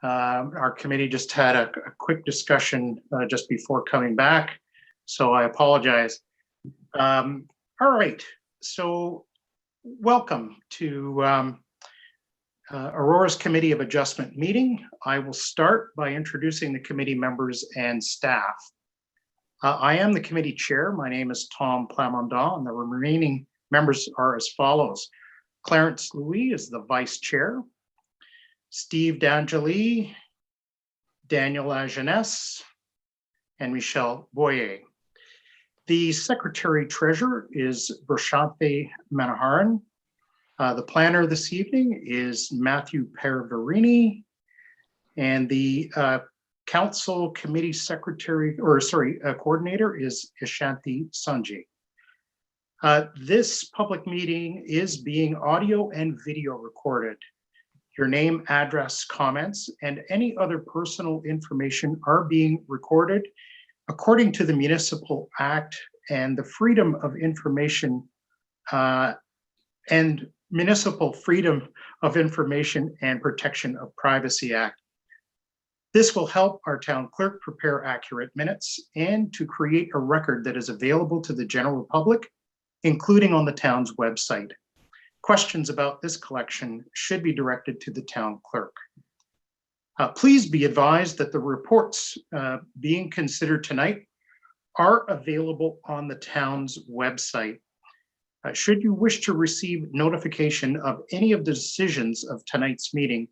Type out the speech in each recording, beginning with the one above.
Our committee just had a quick discussion just before coming back, so I apologize. All right, so welcome to Aurora's Committee of Adjustment meeting. I will start by introducing the committee members and staff. I am the committee chair. My name is Tom Plamondon, and the remaining members are as follows. Clarence Louis is the vice chair. Steve D'Angeli, Daniel Lajeunesse, and Michelle Boyer. The secretary-treasurer is Bershante Manaharan. The planner this evening is Matthew Perverini, and the council committee coordinator is Ishanti Sanji. This public meeting is being audio and video recorded. Your name, address, comments, and any other personal information are being recorded according to the Municipal Act and the Freedom of Information and Municipal Freedom of Information and Protection of Privacy Act. This will help our town clerk prepare accurate minutes and to create a record that is available to the general public, including on the town's website. Questions about this collection should be directed to the town clerk. Please be advised that the reports being considered tonight are available on the town's website. Should you wish to receive notification of any of the decisions of tonight's meeting,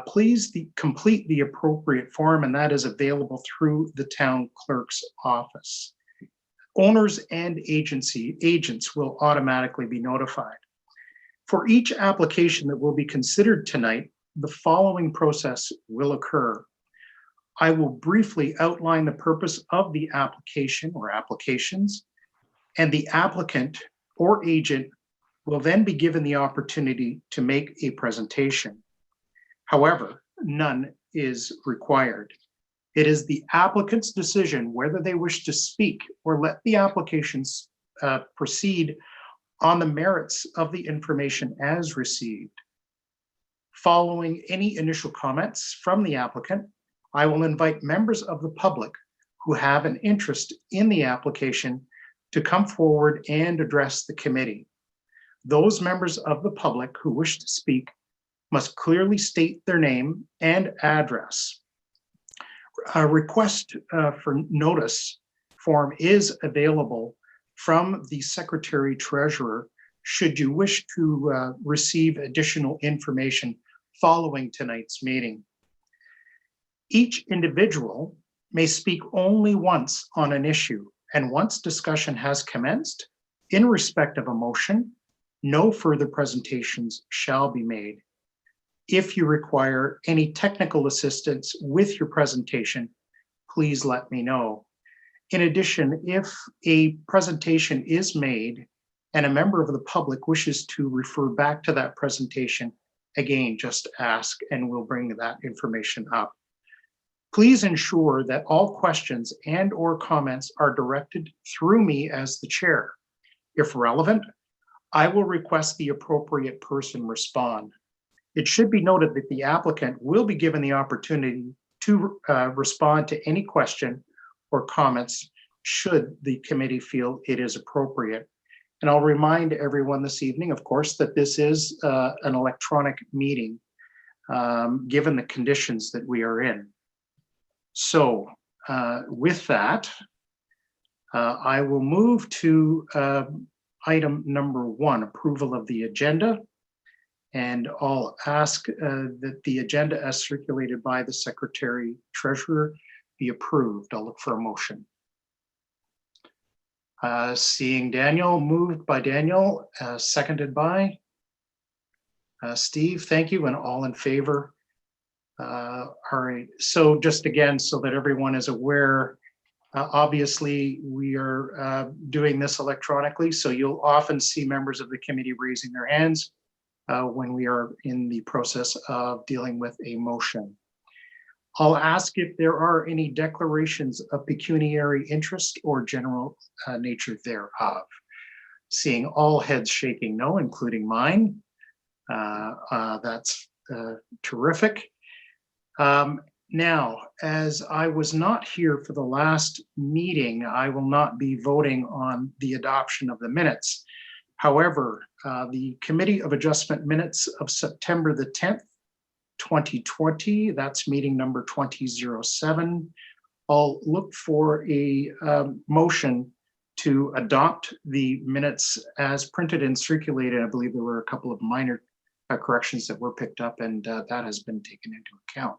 please complete the appropriate form, and that is available through the town clerk's office. Owners and agents will automatically be notified. For each application that will be considered tonight, the following process will occur. I will briefly outline the purpose of the application or applications, and the applicant or agent will then be given the opportunity to make a presentation. However, none is required. It is the applicant's decision whether they wish to speak or let the applications proceed on the merits of the information as received. Following any initial comments from the applicant, I will invite members of the public who have an interest in the application to come forward and address the committee. Those members of the public who wish to speak must clearly state their name and address. A request for notice form is available from the secretary-treasurer should you wish to receive additional information following tonight's meeting. Each individual may speak only once on an issue, and once discussion has commenced, in respect of a motion, no further presentations shall be made. If you require any technical assistance with your presentation, please let me know. In addition, if a presentation is made and a member of the public wishes to refer back to that presentation, again, just ask and we'll bring that information up. Please ensure that all questions and or comments are directed through me as the chair. If relevant, I will request the appropriate person respond. It should be noted that the applicant will be given the opportunity to respond to any question or comments should the committee feel it is appropriate. And I'll remind everyone this evening, of course, that this is an electronic meeting, given the conditions that we are in. So with that, I will move to item number 1, approval of the agenda. And I'll ask that the agenda as circulated by the secretary-treasurer be approved. I'll look for a motion. Seeing Daniel, moved by Daniel, seconded by Steve, thank you, and all in favor. All right, so just again, so that everyone is aware, obviously we are doing this electronically, so you'll often see members of the committee raising their hands when we are in the process of dealing with a motion. I'll ask if there are any declarations of pecuniary interest or general nature thereof. Seeing all heads shaking no, including mine. That's terrific. Now, as I was not here for the last meeting, I will not be voting on the adoption of the minutes. However, the Committee of Adjustment minutes of September the 10th, 2020, that's meeting number 2007. I'll look for a motion to adopt the minutes as printed and circulated. I believe there were a couple of minor corrections that were picked up, and that has been taken into account.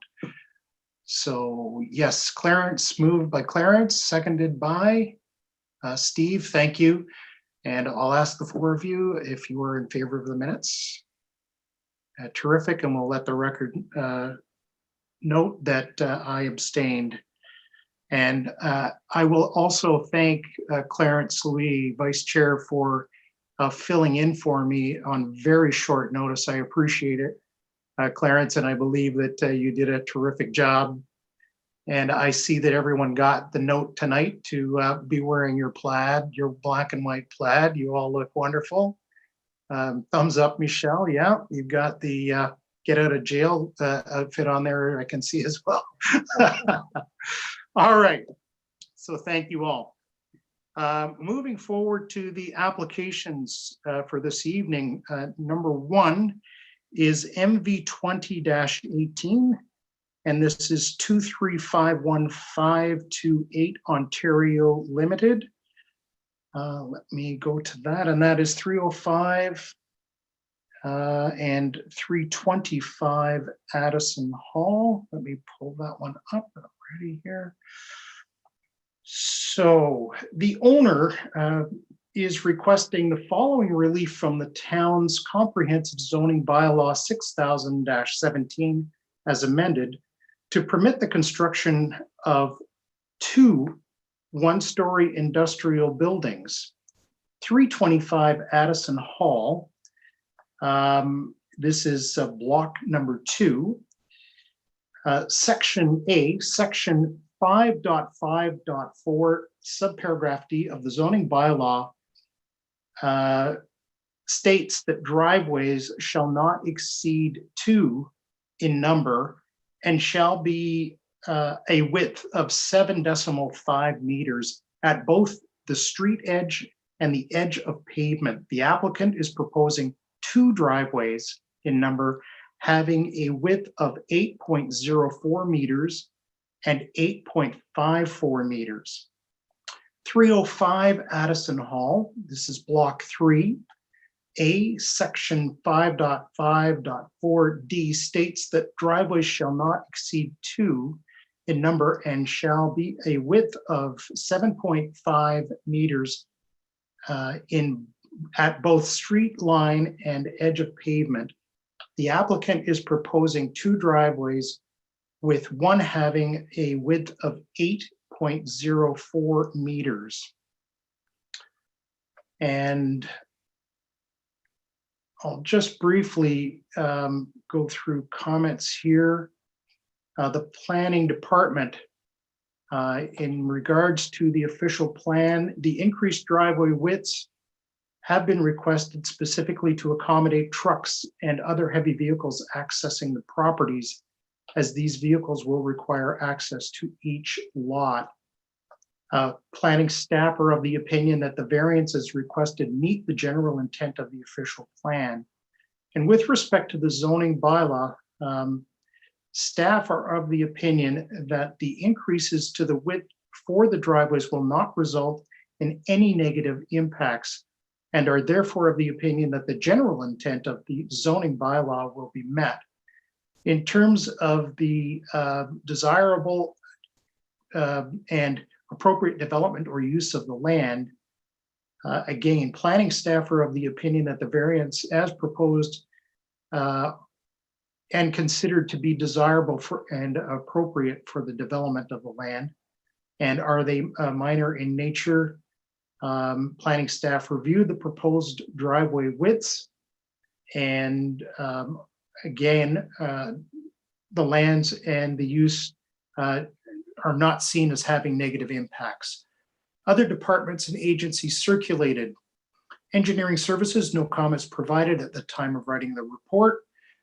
So yes, Clarence, moved by Clarence, seconded by Steve. Thank you. And I'll ask the four of you if you are in favor of the minutes. Terrific, and we'll let the record note that I abstained. And I will also thank Clarence Lee, Vice Chair, for filling in for me on very short notice. I appreciate it, Clarence, and I believe that you did a terrific job. And I see that everyone got the note tonight to be wearing your plaid, your black and white plaid. You all look wonderful. Thumbs up, Michelle. Yeah, you've got the get out of jail outfit on there, I can see as well. All right, so thank you all. Moving forward to the applications for this evening, number one is MV 20-18, and this is 2351528 Ontario Limited. Let me go to that, and that is 305 and 325 Addison Hall. Let me pull that one up already here. So the owner is requesting the following relief from the town's comprehensive zoning bylaw 6000-17 as amended to permit the construction of 2 one-story industrial buildings. 325 Addison Hall. This is block number 2. Section A, section 5.5.4, subparagraph D of the zoning bylaw states that driveways shall not exceed 2 in number and shall be a width of 7.5 meters at both the street edge and the edge of pavement. The applicant is proposing 2 driveways in number having a width of 8.04 meters and 8.54 meters. 305 Addison Hall, this is block 3. A, section 5.5.4D states that driveways shall not exceed 2 in number and shall be a width of 7.5 meters at both street line and edge of pavement. The applicant is proposing 2 driveways with one having a width of 8.04 meters. And I'll just briefly go through comments here. The planning department, in regards to the official plan, the increased driveway widths have been requested specifically to accommodate trucks and other heavy vehicles accessing the properties, as these vehicles will require access to each lot. Planning staff are of the opinion that the variances requested meet the general intent of the official plan. And with respect to the zoning bylaw, staff are of the opinion that the increases to the width for the driveways will not result in any negative impacts and are therefore of the opinion that the general intent of the zoning bylaw will be met. In terms of the desirable and appropriate development or use of the land, again, planning staff are of the opinion that the variance as proposed and considered to be desirable for and appropriate for the development of the land. And are they minor in nature? Planning staff reviewed the proposed driveway widths, and again, the lands and the use are not seen as having negative impacts. Other departments and agencies circulated. Engineering services, no comments provided at the time of writing the report.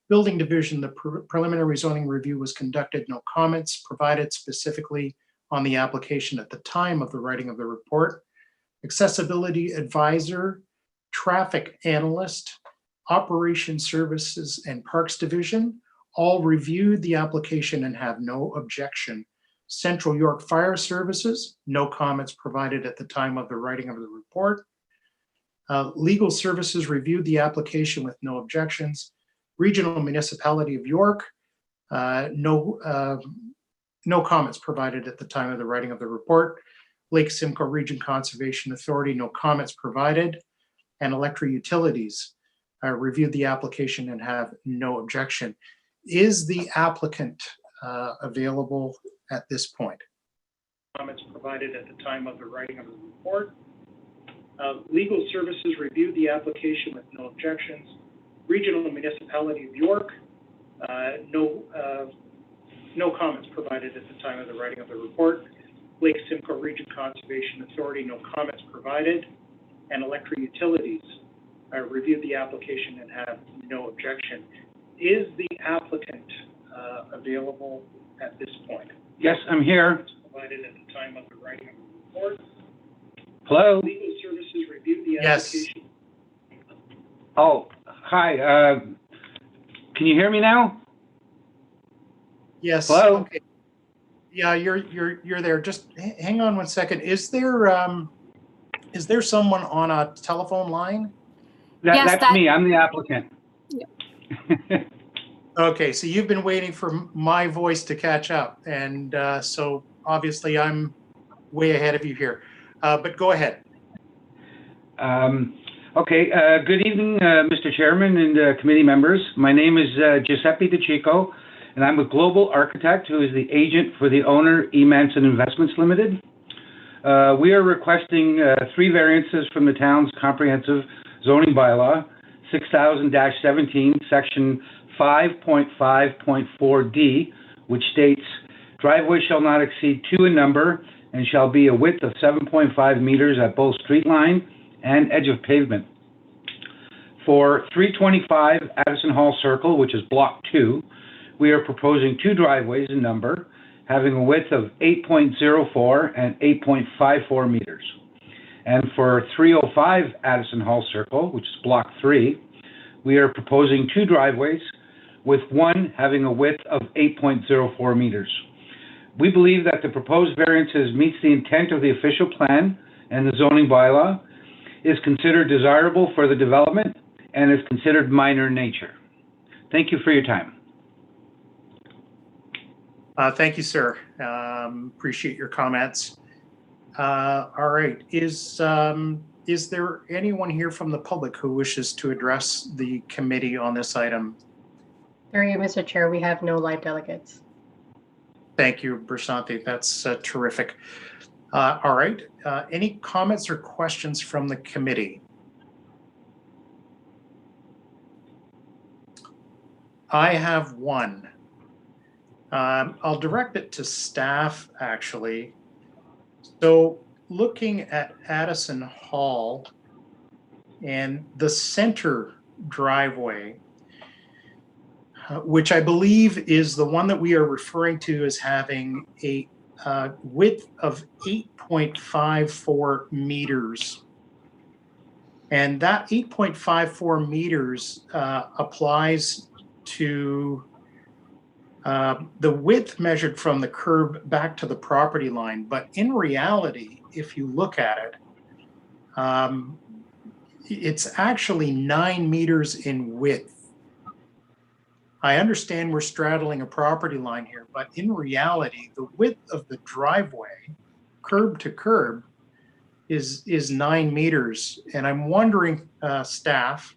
Building Division, the preliminary zoning review was conducted. No comments provided specifically on the application at the time of the writing of the report. Accessibility Advisor, Traffic Analyst, Operation Services and Parks Division all reviewed the application and have no objection. Central York Fire Services, no comments provided at the time of the writing of the report. Legal Services reviewed the application with no objections. Regional Municipality of York, no comments provided at the time of the writing of the report. Lake Simcoe Region Conservation Authority, no comments provided. And Electric Utilities reviewed the application and have no objection. Is the applicant available at this point? Comments provided at the time of the writing of the report. Legal Services reviewed the application with no objections. Regional Municipality of York, no comments provided at the time of the writing of the report. Lake Simcoe Region Conservation Authority, no comments provided. And Electric Utilities reviewed the application and have no objection. Is the applicant available at this point? Yes, I'm here. Provided at the time of the writing of the report. Hello? Legal Services reviewed the application. Oh, hi. Can you hear me now? Yes. Hello? Okay. Yeah, you're there. Just hang on one second. Is there someone on a telephone line? That's me. I'm the applicant. Yeah. Okay, so you've been waiting for my voice to catch up, and so obviously I'm way ahead of you here. But go ahead. Okay. Good evening, Mr. Chairman and committee members. My name is Giuseppe DeChico, and I'm with Global Architect, who is the agent for the owner, eManson Investments Limited. We are requesting 3 variances from the town's comprehensive zoning bylaw, 6000-17, section 5.5.4D, which states, driveway shall not exceed 2 in number and shall be a width of 7.5 meters at both street line and edge of pavement. For 325 Addison Hall Circle, which is block 2, we are proposing 2 driveways in number, having a width of 8.04 and 8.54 meters. And for 305 Addison Hall Circle, which is block 3, we are proposing 2 driveways, with one having a width of 8.04 meters. We believe that the proposed variances meets the intent of the official plan and the zoning bylaw, is considered desirable for the development, and is considered minor in nature. Thank you for your time. Thank you, sir. Appreciate your comments. All right. Is there anyone here from the public who wishes to address the committee on this item? Through you, Mr. Chair, we have no live delegates. Thank you, Bersanti. That's terrific. All right. Any comments or questions from the committee? I have one. I'll direct it to staff, actually. So looking at Addison Hall and the center driveway, which I believe is the one that we are referring to as having a width of 8.54 meters. And that 8.54 meters applies to the width measured from the curb back to the property line. But in reality, if you look at it, it's actually 9 meters in width. I understand we're straddling a property line here, but in reality, the width of the driveway, curb to curb, is 9 meters. And I'm wondering, staff,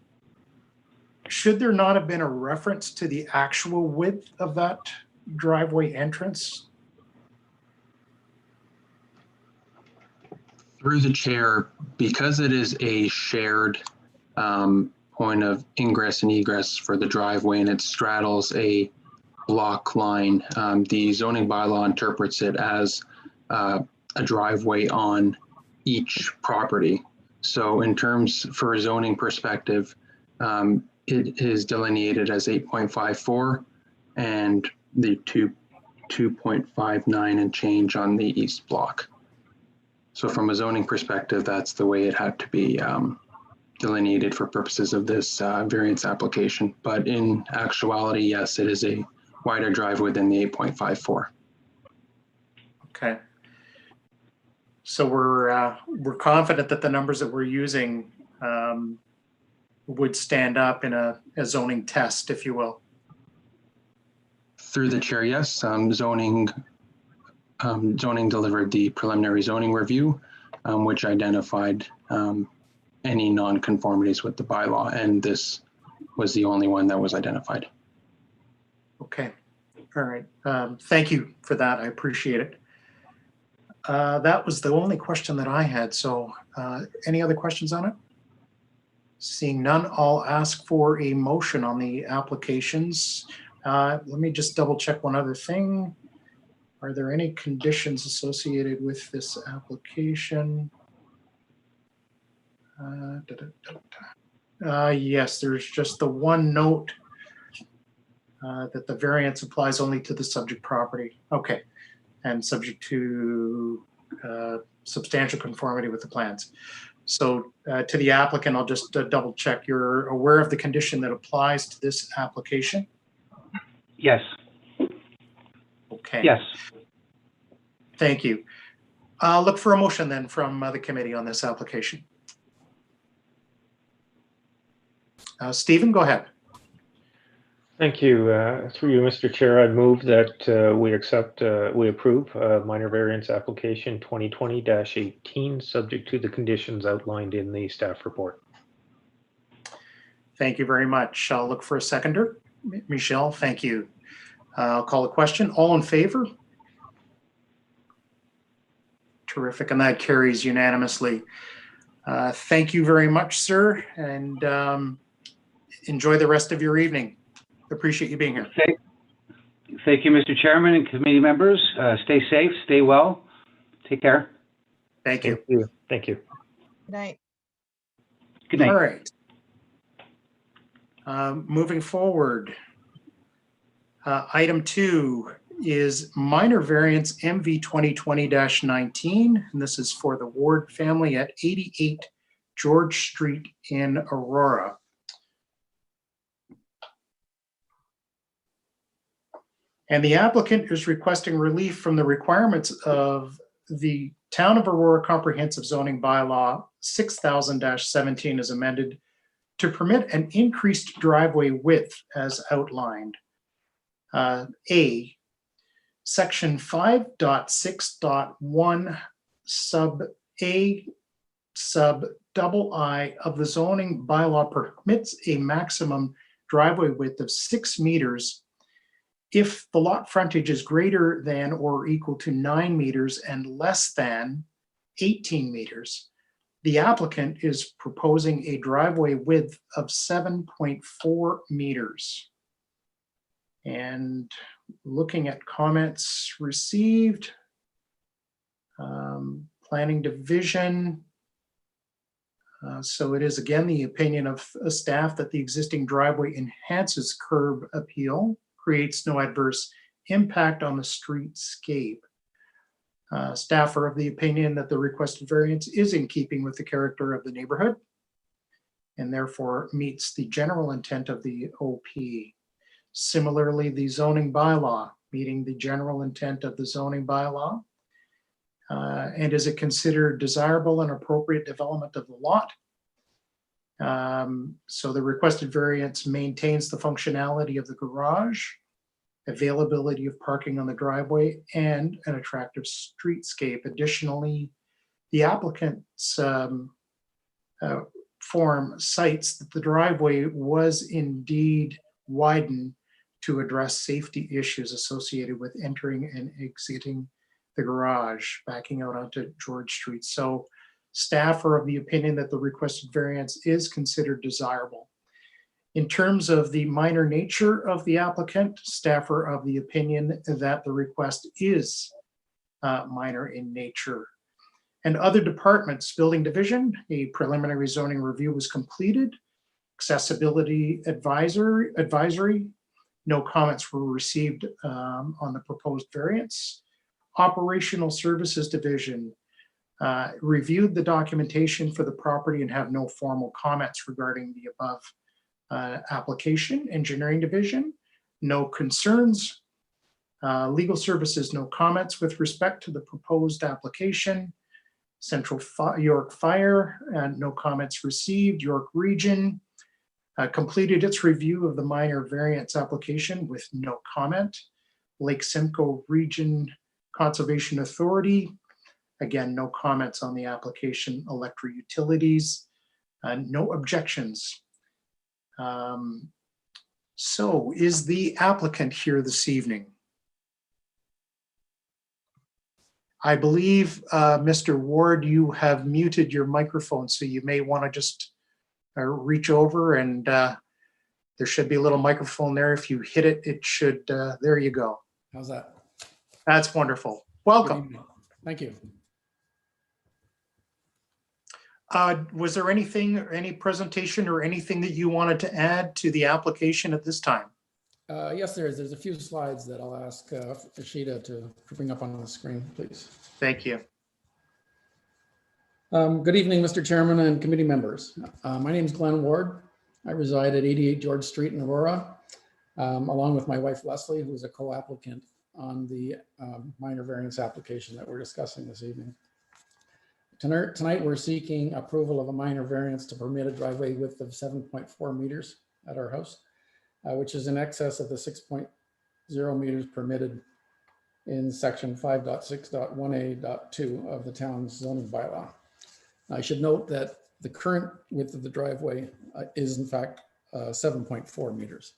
should there not have been a reference to the actual width of that driveway entrance? Through the chair, because it is a shared point of ingress and egress for the driveway and it straddles a block line, the zoning bylaw interprets it as a driveway on each property. So in terms for a zoning perspective, it is delineated as 8.54 and the 2.59 and change on the east block. So from a zoning perspective, that's the way it had to be delineated for purposes of this variance application. But in actuality, yes, it is a wider driveway than the 8.54. Okay. So we're confident that the numbers that we're using would stand up in a zoning test, if you will. Through the chair, yes, zoning delivered the preliminary zoning review, which identified any non-conformities with the bylaw, and this was the only one that was identified. Okay. All right. Thank you for that. I appreciate it. That was the only question that I had. So any other questions on it? Seeing none, I'll ask for a motion on the applications. Let me just double check one other thing. Are there any conditions associated with this application? Yes, there's just the one note that the variance applies only to the subject property. Okay, and subject to substantial conformity with the plans. So to the applicant, I'll just double check. You're aware of the condition that applies to this application? Yes. Okay. Yes. Thank you. I'll look for a motion then from the committee on this application. Stephen, go ahead. Thank you. Through you, Mr. Chair, I move that we approve minor variance application 2020-18, subject to the conditions outlined in the staff report. Thank you very much. I'll look for a seconder. Michelle, thank you. I'll call a question. All in favor? Terrific, and that carries unanimously. Thank you very much, sir, and enjoy the rest of your evening. Appreciate you being here. Thank you, Mr. Chairman and committee members. Stay safe, stay well. Take care. Thank you. Thank you. Thank you. Good night. Good night. All right. Moving forward, item 2 is minor variance MV 2020-19, and this is for the Ward family at 88 George Street in Aurora. And the applicant is requesting relief from the requirements of the Town of Aurora Comprehensive Zoning Bylaw 6000-17 as amended to permit an increased driveway width as outlined. A, section 5.6.1 sub A sub double I of the zoning bylaw permits a maximum driveway width of 6 meters if the lot frontage is greater than or equal to 9 meters and less than 18 meters. The applicant is proposing a driveway width of 7.4 meters. And looking at comments received, planning division. So it is again the opinion of staff that the existing driveway enhances curb appeal, creates no adverse impact on the streetscape. Staff are of the opinion that the requested variance is in keeping with the character of the neighborhood and therefore meets the general intent of the OP. Similarly, the zoning bylaw meeting the general intent of the zoning bylaw. And is it considered desirable and appropriate development of the lot? So the requested variance maintains the functionality of the garage, availability of parking on the driveway, and an attractive streetscape. Additionally, the applicant's form cites that the driveway was indeed widened to address safety issues associated with entering and exiting the garage, backing out onto George Street. So staff are of the opinion that the requested variance is considered desirable. In terms of the minor nature of the applicant, staff are of the opinion that the request is minor in nature. And other departments, building division, a preliminary zoning review was completed Accessibility advisory, no comments were received on the proposed variance. Operational Services Division reviewed the documentation for the property and have no formal comments regarding the above application. Engineering Division, no concerns. Legal Services, no comments with respect to the proposed application. Central York Fire, no comments received. York Region completed its review of the minor variance application with no comment. Lake Simcoe Region Conservation Authority, again, no comments on the application. Electric Utilities, no objections. So is the applicant here this evening? I believe, Mr. Ward, you have muted your microphone, so you may want to just reach over and there should be a little microphone there. If you hit it, it should, there you go. How's that? That's wonderful. Good Welcome. evening. Thank you. Was there anything, any presentation or anything that you wanted to add to the application at this time? Yes, there is. There's a few slides that I'll ask Ashita to bring up on the screen, please. Thank you. Good evening, Mr. Chairman and committee members. My name is Glenn Ward. I reside at 88 George Street in Aurora, along with my wife Leslie, who is a co-applicant on the minor variance application that we're discussing this evening. Tonight, we're seeking approval of a minor variance to permit a driveway width of 7.4 meters at our house, which is in excess of the 6.0 meters permitted in section 5.6.1a.2 of the town's zoning bylaw. I should note that the current width of the driveway is in fact 7.4 meters.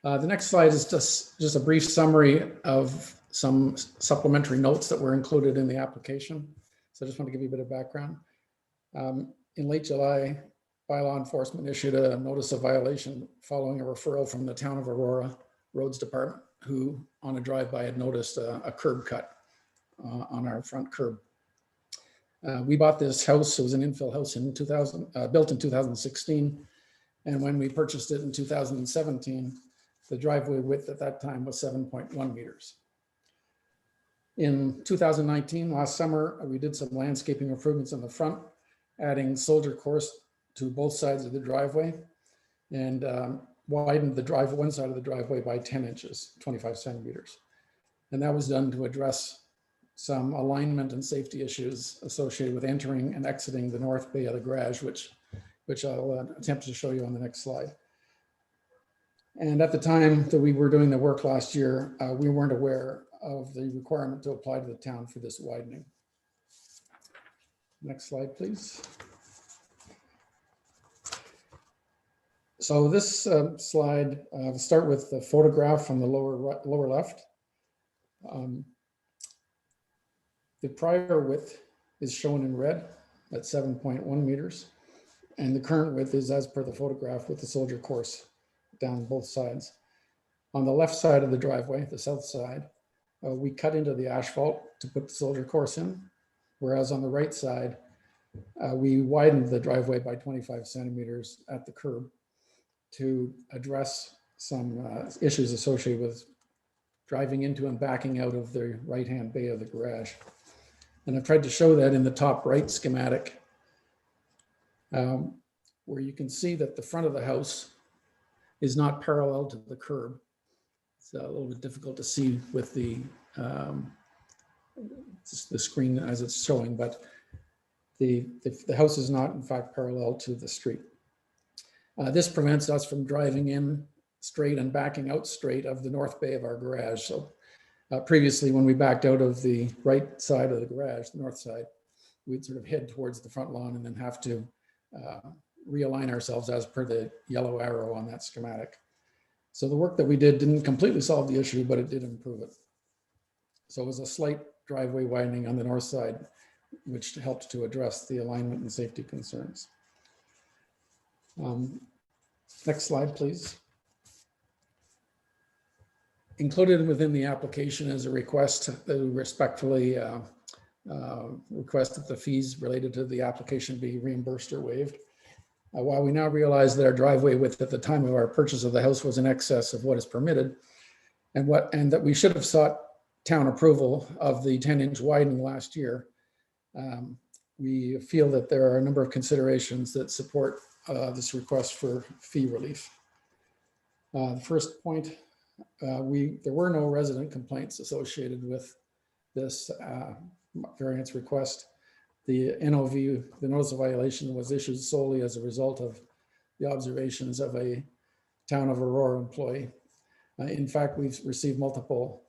The next slide is just a brief summary of some supplementary notes that were included in the application. So I just want to give you a bit of background. In late July, bylaw enforcement issued a notice of violation following a referral from the town of Aurora Roads Department, who on a drive-by had noticed a curb cut on our front curb. We bought this house. It was an infill house in built in 2016. And when we purchased it in 2017, the driveway width at that time was 7.1 meters. In 2019, last summer, we did some landscaping improvements in the front, adding soldier course to both sides of the driveway and widened the driveway, one side of the driveway by 10 inches, 25 centimeters. And that was done to address some alignment and safety issues associated with entering and exiting the north bay of the garage, which I'll attempt to show you on the next slide. And at the time that we were doing the work last year, we weren't aware of the requirement to apply to the town for this widening. Next slide, please. So this slide, I'll start with the photograph on the lower left. The prior width is shown in red at 7.1 meters. And the current width is as per the photograph with the soldier course down both sides. On the left side of the driveway, the south side, we cut into the asphalt to put the soldier course in. Whereas on the right side, we widened the driveway by 25 centimeters at the curb to address some issues associated with driving into and backing out of the right-hand bay of the garage. And I've tried to show that in the top right schematic, where you can see that the front of the house is not parallel to the curb. It's a little bit difficult to see with the screen as it's showing, but the house is not in fact parallel to the street. This prevents us from driving in straight and backing out straight of the north bay of our garage. So previously, when we backed out of the right side of the garage, the north side, we'd sort of head towards the front lawn and then have to realign ourselves as per the yellow arrow on that schematic. So the work that we did didn't completely solve the issue, but it did improve it. So it was a slight driveway widening on the north side, which helped to address the alignment and safety concerns. Next slide, please. Included within the application is a request that we respectfully request that the fees related to the application be reimbursed or waived. While we now realize that our driveway width at the time of our purchase of the house was in excess of what is permitted, and that we should have sought town approval of the 10-inch widening last year, we feel that there are a number of considerations that support this request for fee relief. The first point, there were no resident complaints associated with this variance request. The NOV, the notice of violation, was issued solely as a result of the observations of a Town of Aurora employee. In fact, we've received multiple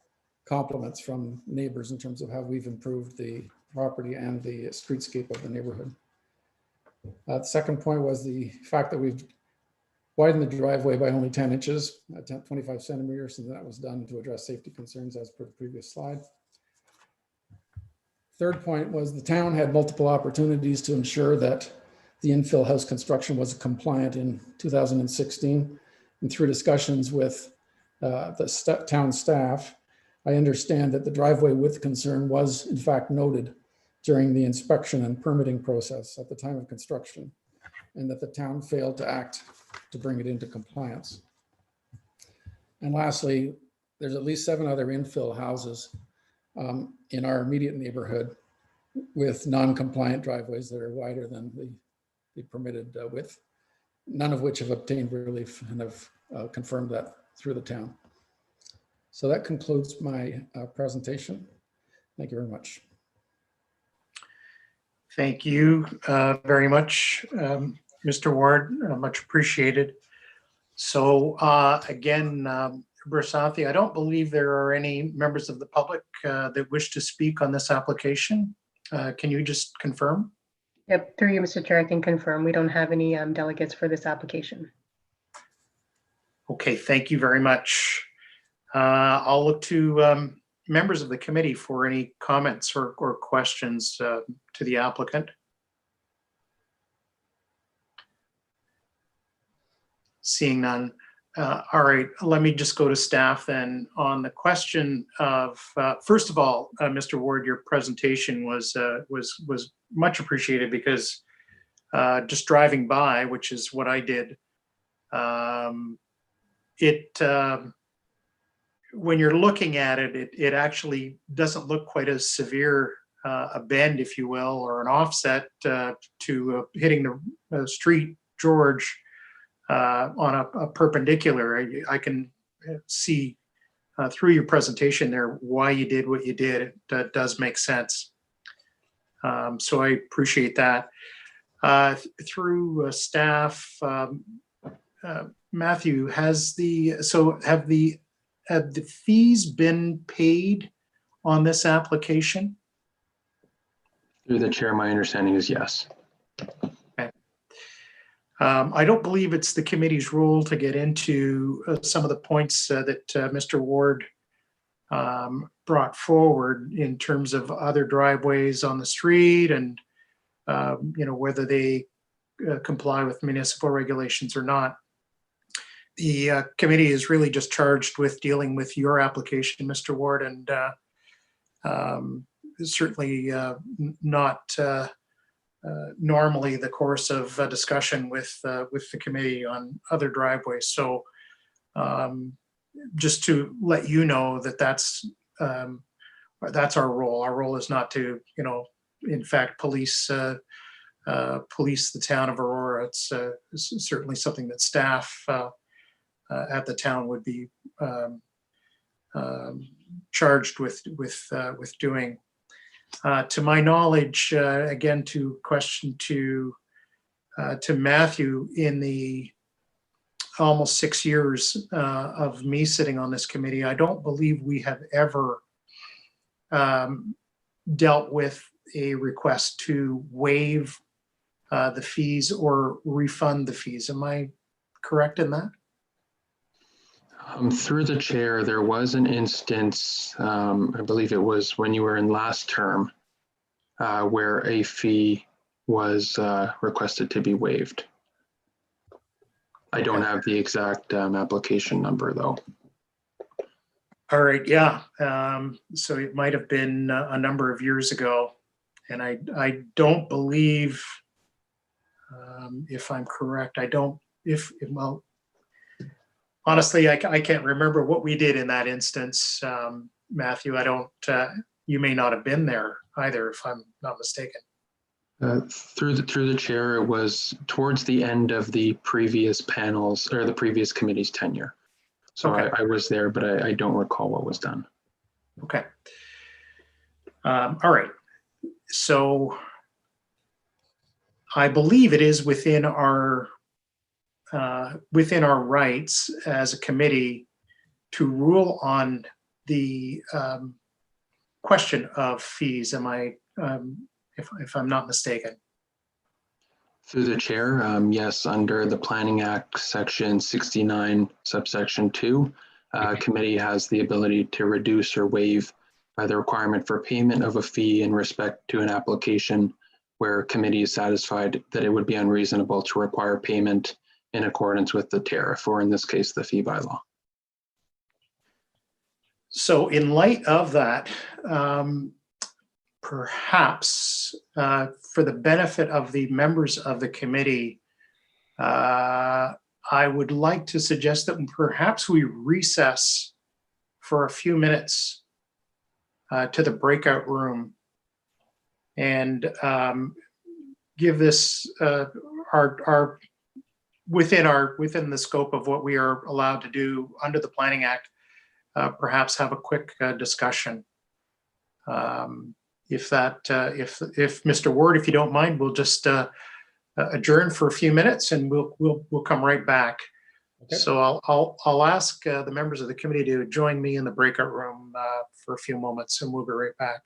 compliments from neighbors in terms of how we've improved the property and the streetscape of the neighborhood. The second point was the fact that we've widened the driveway by only 10 inches, 25 centimeters, and that was done to address safety concerns as per the previous slide. Third point was the town had multiple opportunities to ensure that the infill house construction was compliant in 2016. And through discussions with the town staff, I understand that the driveway width concern was in fact noted during the inspection and permitting process at the time of construction, and that the town failed to act to bring it into compliance. And lastly, there's at least 7 other infill houses in our immediate neighborhood with non-compliant driveways that are wider than the permitted width, none of which have obtained relief and have confirmed that through the town. So that concludes my presentation. Thank you very much. Thank you very much, Mr. Ward, much appreciated. So again, Bersanthi, I don't believe there are any members of the public that wish to speak on this application. Can you just confirm? Yep, through you, Mr. Chair, I can confirm we don't have any delegates for this application. Okay, thank you very much. I'll look to members of the committee for any comments or questions to the applicant. Seeing none. All right, let me just go to staff then on the question of, first of all, Mr. Ward, your presentation was much appreciated because just driving by, which is what I did, when you're looking at it, it actually doesn't look quite as severe a bend, if you will, or an offset to hitting the street, George, on a perpendicular. I can see through your presentation there why you did what you did. It does make sense. So I appreciate that. Through staff, Matthew, have the fees been paid on this application? Through the chair, my understanding is yes. Okay. I don't believe it's the committee's role to get into some of the points that Mr. Ward brought forward in terms of other driveways on the street and whether they comply with municipal regulations or not. The committee is really just charged with dealing with your application, Mr. Ward, and certainly not normally the course of discussion with the committee on other driveways. So just to let you know that that's our role. Our role is not to, in fact, police the town of Aurora. It's certainly something that staff at the town would be charged with doing. To my knowledge, again, to question to Matthew, in the almost 6 years of me sitting on this committee, I don't believe we have ever dealt with a request to waive the fees or refund the fees. Am I correct in that? Through the chair, there was an instance, I believe it was when you were in last term, where a fee was requested to be waived. I don't have the exact application number though. All right, yeah. So it might have been a number of years ago, and I don't believe if I'm correct. I don't, well, honestly, I can't remember what we did in that instance. Matthew, I don't, you may not have been there either, if I'm not mistaken. Through the chair, it was towards the end of the previous panels or the previous committee's tenure. So Okay. I was there, but I don't recall what was done. Okay. All right. So I believe it is within our rights as a committee to rule on the question of fees. Am I, if I'm not mistaken? Through the chair, yes, under the Planning Act, Section 69, subsection 2, committee has the ability to reduce or waive the requirement for payment of a fee in respect to an application where committee is satisfied that it would be unreasonable to require payment in accordance with the tariff, or in this case, the fee bylaw. So in light of that, perhaps for the benefit of the members of the committee, I would like to suggest that perhaps we recess for a few minutes to the breakout room and give this our within the scope of what we are allowed to do under the Planning Act, perhaps have a quick discussion. If Mr. Ward, if you don't mind, we'll just adjourn for a few minutes and we'll come right back. Okay. So I'll ask the members of the committee to join me in the breakout room for a few moments, and we'll be right back.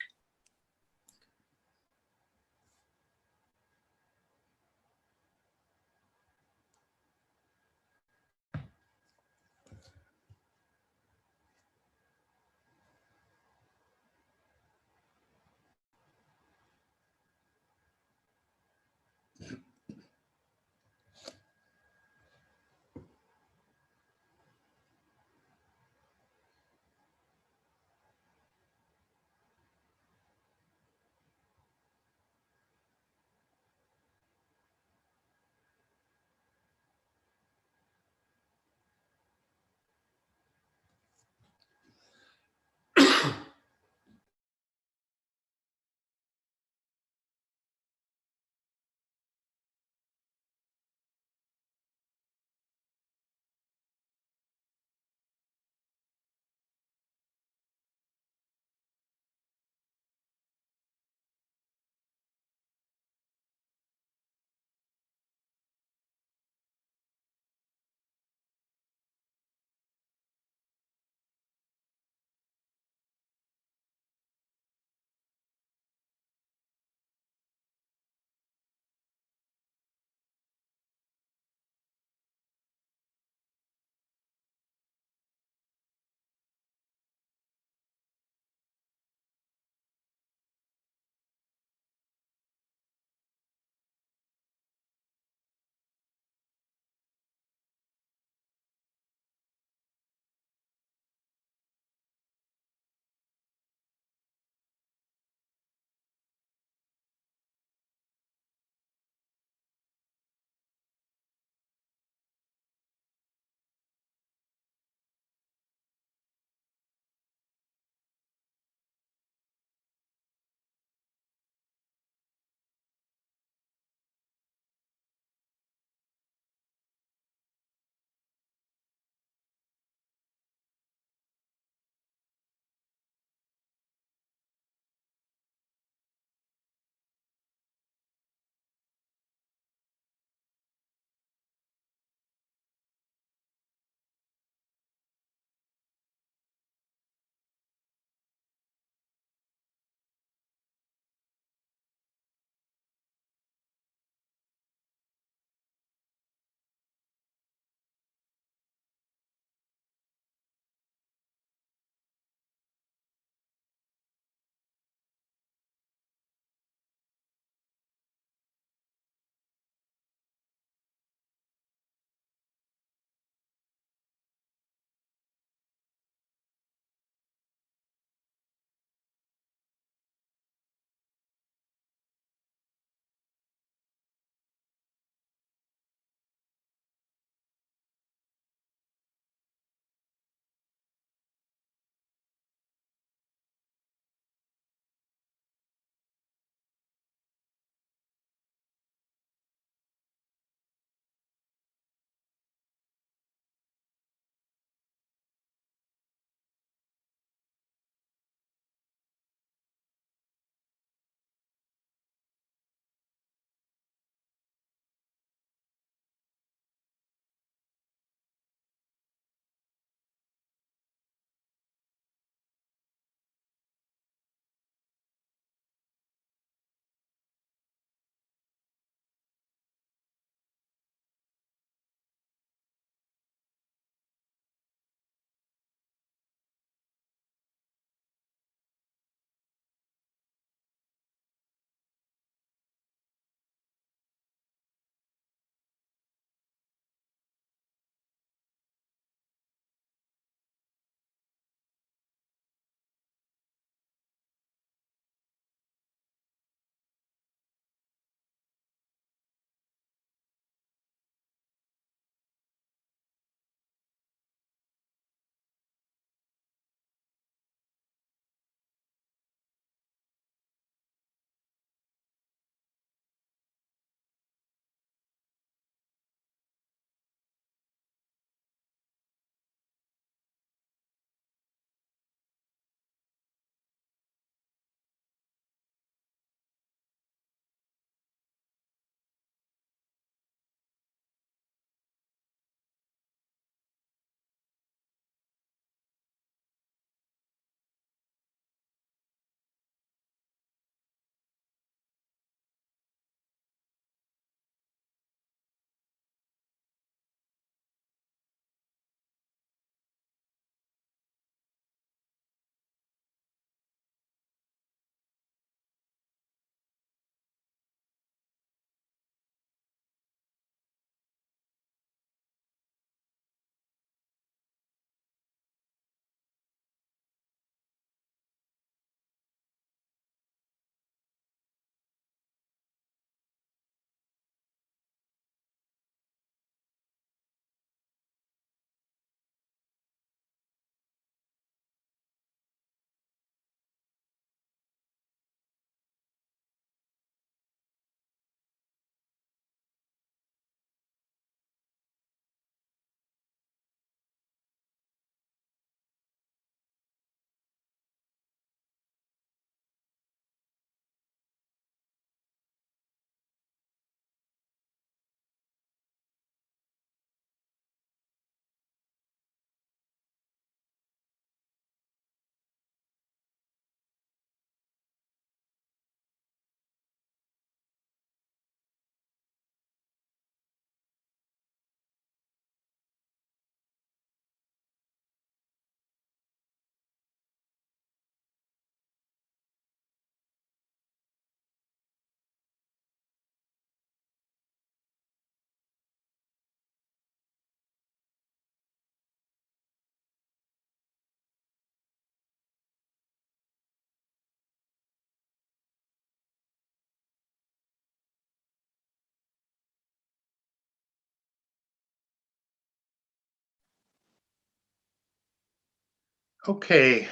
Okay,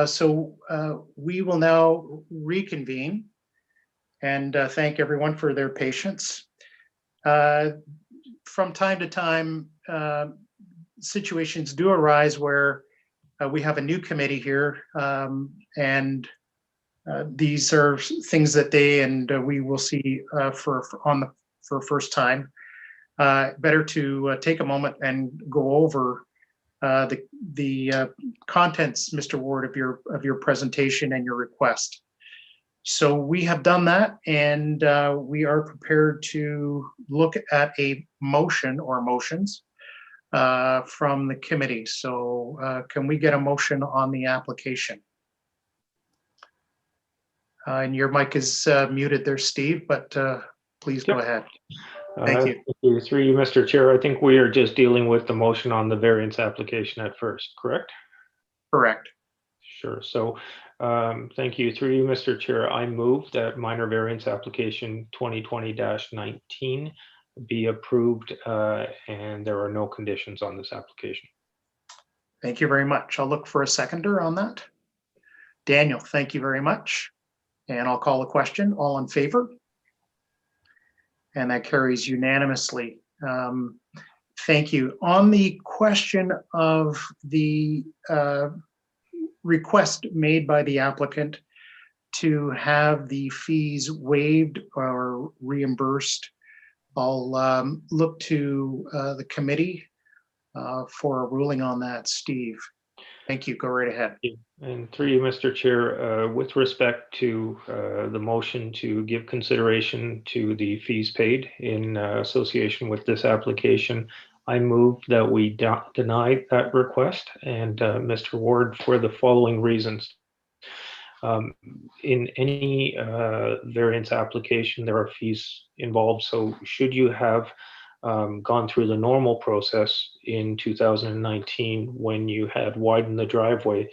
so we will now reconvene and thank everyone for their patience. From time to time, situations do arise where we have a new committee here, and these are things that they and we will see for first time. Better to take a moment and go over the contents, Mr. Ward, of your presentation and your request. So we have done that, and we are prepared to look at a motion or motions from the committee. So can we get a motion on the application? And your mic is muted there, Steve, but please go ahead. Thank you. Through you, Mr. Chair, I think we are just dealing with the motion on the variance application at first, correct? Correct. Sure. So thank you. Through you, Mr. Chair, I move that minor variance application 2020-19 be approved, and there are no conditions on this application. Thank you very much. I'll look for a seconder on that. Daniel, thank you very much. And I'll call the question. All in favor? And that carries unanimously. Thank you. On the question of the request made by the applicant to have the fees waived or reimbursed, I'll look to the committee for a ruling on that. Steve, thank you. Go right ahead. And through you, Mr. Chair, with respect to the motion to give consideration to the fees paid in association with this application, I move that we deny that request, and Mr. Ward, for the following reasons. In any variance application, there are fees involved. So should you have gone through the normal process in 2019 when you had widened the driveway,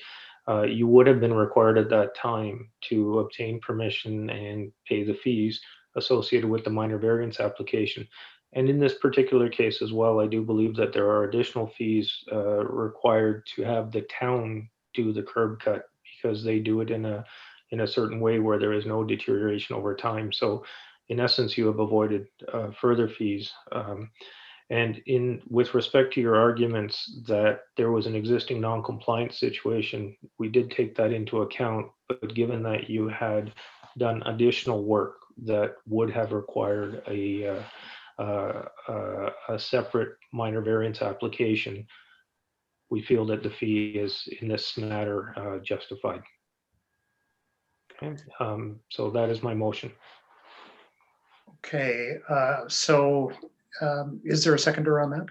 you would have been required at that time to obtain permission and pay the fees associated with the minor variance application. And in this particular case as well, I do believe that there are additional fees required to have the town do the curb cut, because they do it in a certain way where there is no deterioration over time. So in essence, you have avoided further fees. And with respect to your arguments that there was an existing non-compliance situation, we did take that into account, but given that you had done additional work that would have required a separate minor variance application, we feel that the fee is in this matter justified. Okay, so that is my motion. Okay, so is there a seconder on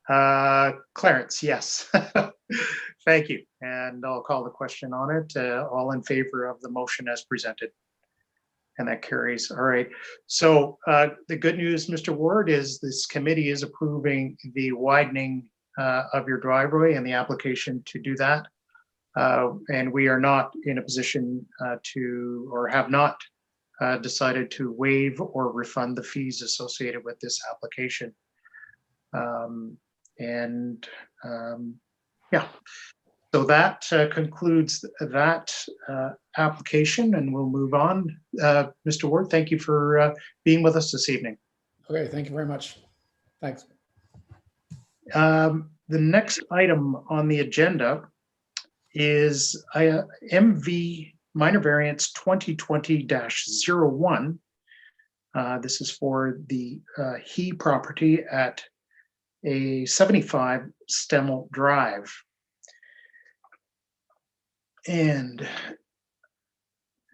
that? Clarence, yes. Thank you. And I'll call the question on it. All in favor of the motion as presented? And that carries. All right. So the good news, Mr. Ward, is this committee is approving the widening of your driveway and the application to do that. And we are not in a position to, or have not decided to waive or refund the fees associated with this application. Yeah, so that concludes that application, and we'll move on. Mr. Ward, thank you for being with us this evening. Okay, thank you very much. Thanks. The next item on the agenda is MV minor variance 2020-01. This is for the He property at a 75 Stemmel Drive. And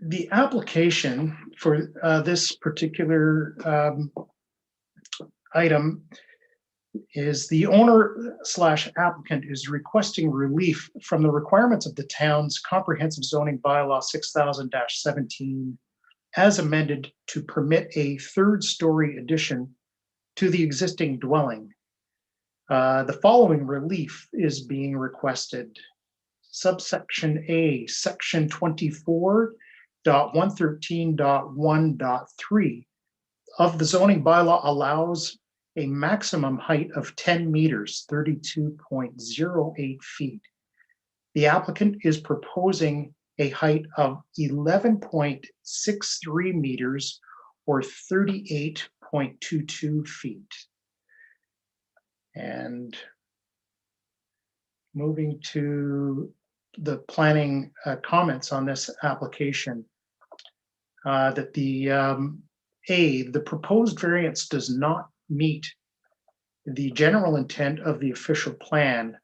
the application for this particular item is the owner / applicant is requesting relief from the requirements of the town's comprehensive zoning bylaw 6000-17 as amended to permit a third-story addition to the existing dwelling. The following relief is being requested. Subsection A, section 24.113.1.3 of the zoning bylaw allows a maximum height of 10 meters, 32.08 feet. The applicant is proposing a height of 11.63 meters or 38.22 feet. And moving to the planning comments on this application, that the proposed variance does not meet the general intent of the official plan.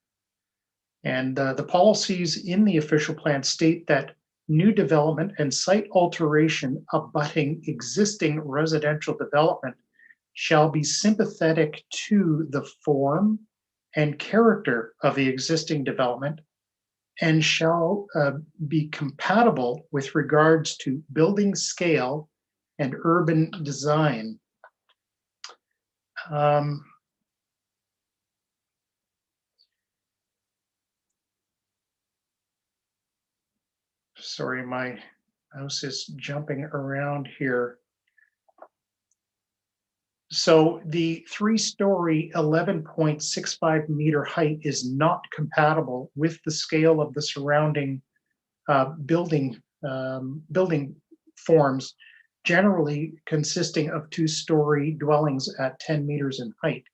And the policies in the official plan state that new development and site alteration abutting existing residential development shall be sympathetic to the form and character of the existing development and shall be compatible with regards to building scale and urban design. Sorry, my mouse is jumping around here. So the 3-story 11.65 meter height is not compatible with the scale of the surrounding building forms, generally consisting of 2-story dwellings at 10 meters in height.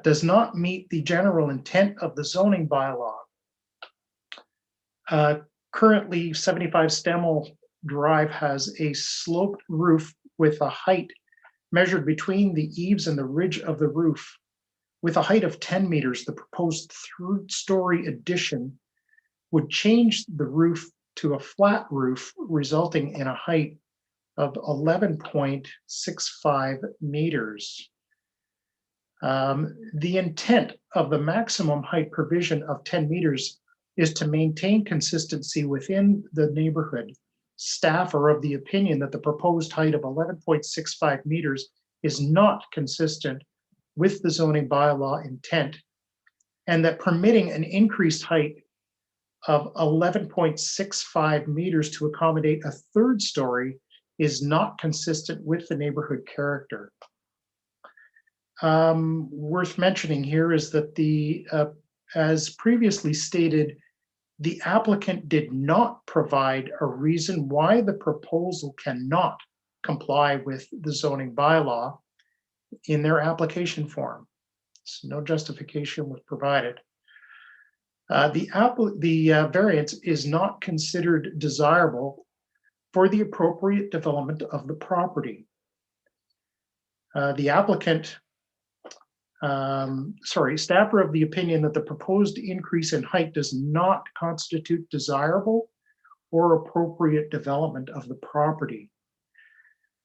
Does not meet the general intent of the zoning bylaw. Currently, 75 Stemmel Drive has a sloped roof with a height measured between the eaves and the ridge of the roof. With a height of 10 meters, the proposed 3-story addition would change the roof to a flat roof, resulting in a height of 11.65 meters. The intent of the maximum height provision of 10 meters is to maintain consistency within the neighborhood. Staff are of the opinion that the proposed height of 11.65 meters is not consistent with the zoning bylaw intent, and that permitting an increased height of 11.65 meters to accommodate a 3rd story is not consistent with the neighborhood character. Worth mentioning here is that as previously stated, the applicant did not provide a reason why the proposal cannot comply with the zoning bylaw in their application form. So no justification was provided. The variance is not considered desirable for the appropriate development of the property. The applicant, staff are of the opinion that the proposed increase in height does not constitute desirable or appropriate development of the property.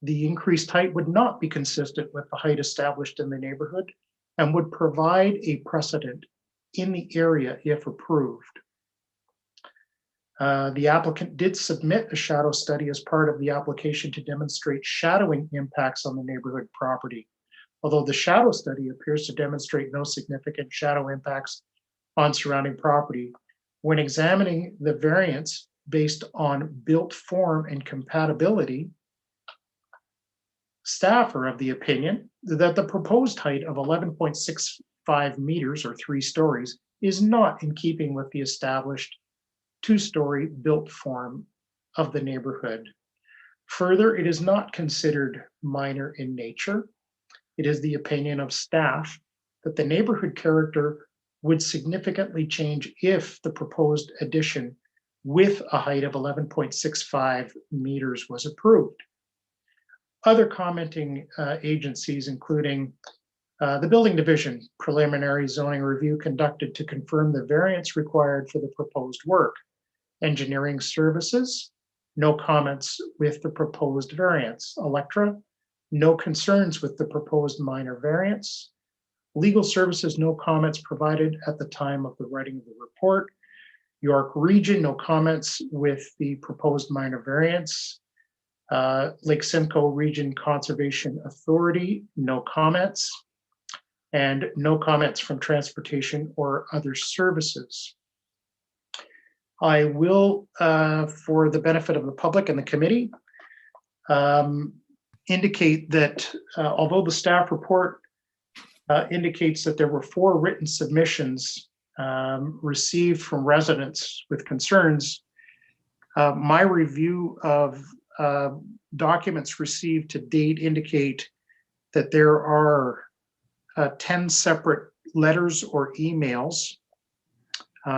The increased height would not be consistent with the height established in the neighborhood and would provide a precedent in the area if approved. The applicant did submit a shadow study as part of the application to demonstrate shadowing impacts on the neighborhood property. Although the shadow study appears to demonstrate no significant shadow impacts on surrounding property, when examining the variance based on built form and compatibility, staff are of the opinion that the proposed height of 11.65 meters or 3 stories is not in keeping with the established 2-story built form of the neighborhood. Further, it is not considered minor in nature. It is the opinion of staff that the neighborhood character would significantly change if the proposed addition with a height of 11.65 meters was approved. Other commenting agencies, including the Building Division preliminary zoning review conducted to confirm the variance required for the proposed work. Engineering Services, no comments with the proposed variance. Electra, no concerns with the proposed minor variance. Legal Services, no comments provided at the time of the writing of the report. York Region, no comments with the proposed minor variance. Lake Simcoe Region Conservation Authority, no comments. And no comments from Transportation or Other Services. I will, for the benefit of the public and the committee, indicate that although the staff report indicates that there were 4 written submissions received from residents with concerns. My review of documents received to date indicate that there are 10 separate letters or emails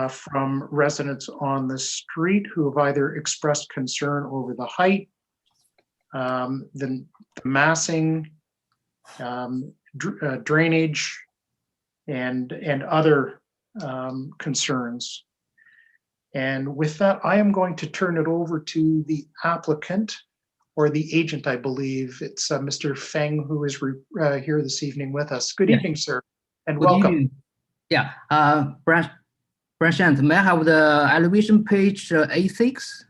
from residents on the street who have either expressed concern over the height, the massing, drainage, and other concerns. And with that, I am going to turn it over to the applicant or the agent, I believe. It's Mr. Feng, who is here this evening with us. Good Yeah. evening, sir, and Good welcome. evening. Yeah, Brashant, may I have the elevation page A6?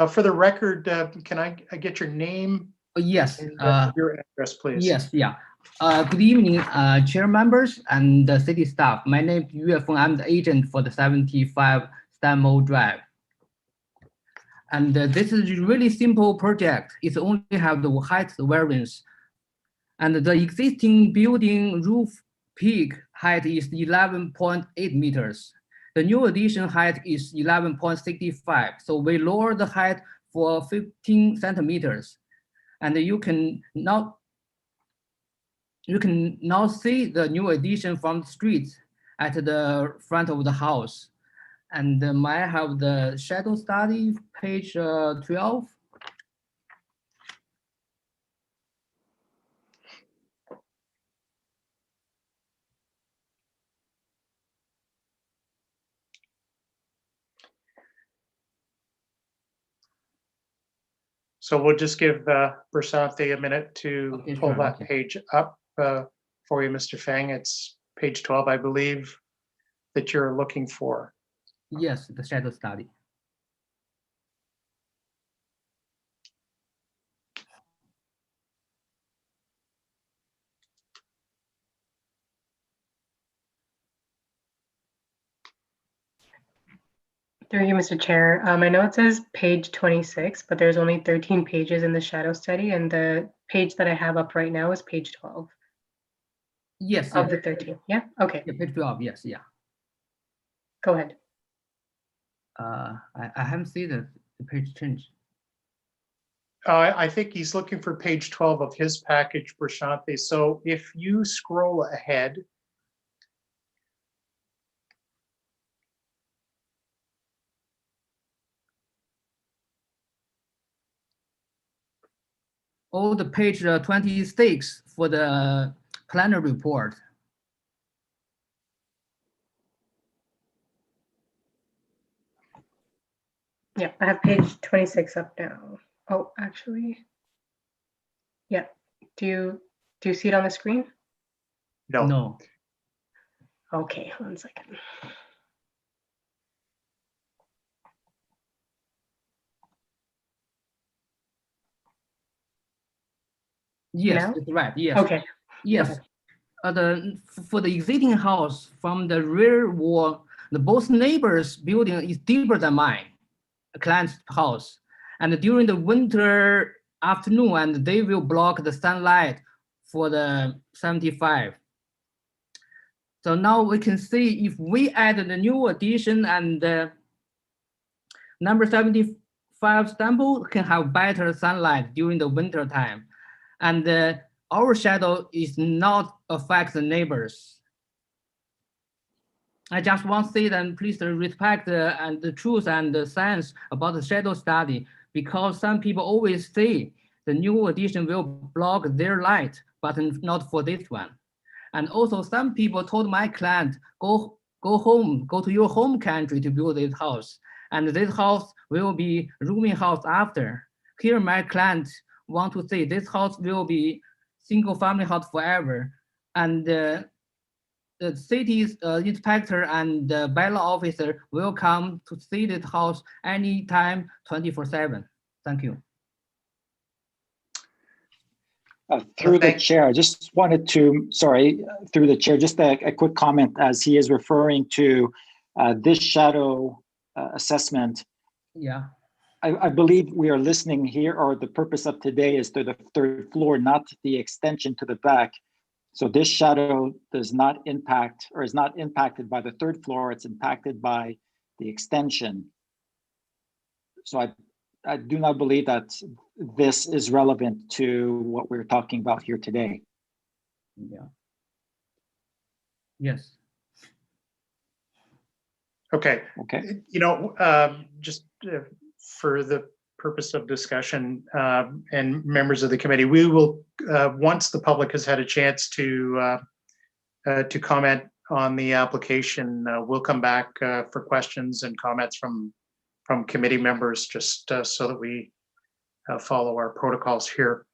For the record, can I get your name Yes, and your address, please? yes, yeah. Good evening, chair members and the city staff. My name is Yue Feng. I'm the agent for the 75 Stanmore Drive. And this is a really simple project. It only have the height variance. And the existing building roof peak height is 11.8 meters. The new addition height is 11.65. So we lower the height for 15 centimeters. And you can now see the new addition from the street at the front of the house. And may I have the shadow study, page 12? So we'll just give Bersante a minute to Okay, pull sure, that okay. page up for you, Mr. Feng. It's page 12, I believe, that you're looking for. Yes, the shadow study. Through you, Mr. Chair. I know it says page 26, but there's only 13 pages in the shadow study, and the page that I have up right now is page 12 Yes, of yeah, the 13. Yeah, okay, yeah, page 12, yes, yeah. go ahead. I haven't seen the page change. I think he's looking for page 12 of his package, Bersante. So if you scroll ahead, Oh, the page 26 for the planner report. Yeah, I have page 26 up now. Oh, actually, yeah. Do you see it on the screen? no. No. Okay, 1 second. Yes, Now? that's right. Yes. Okay, Yes. For the existing house from the rear wall, the both neighbors' building is deeper than mine, a client's house. And during the winter afternoon, and they will block the sunlight for the 75. So now we can see if we add the new addition and number 75 sample can have better sunlight during the winter time. And our shadow is not affect the neighbors. I just want to say that please respect the truth and the science about the shadow study, because some people always say the new addition will block their light, but not for this one. And also some people told my client, go home, go to your home country to build this house. And this house will be rooming house after. Here my client want to say this house will be single family house forever. And the city's inspector and the bylaw officer will come to see this house anytime 24/7. Thank you. Through the Thank- chair, I just wanted to, sorry, through the chair, just a quick comment as he is referring to this shadow assessment. Yeah. I believe we are listening here, or the purpose of today is to the third floor, not the extension to the back. So this shadow does not impact, or is not impacted by the third floor, it's impacted by the extension. So I do not believe that this is relevant to what we're talking about here today. Yeah. Yes. Okay. Okay. You know, just for the purpose of discussion and members of the committee, we will, once the public has had a chance to comment on the application, we'll come back for questions and comments from committee members, just so that we follow our protocols here.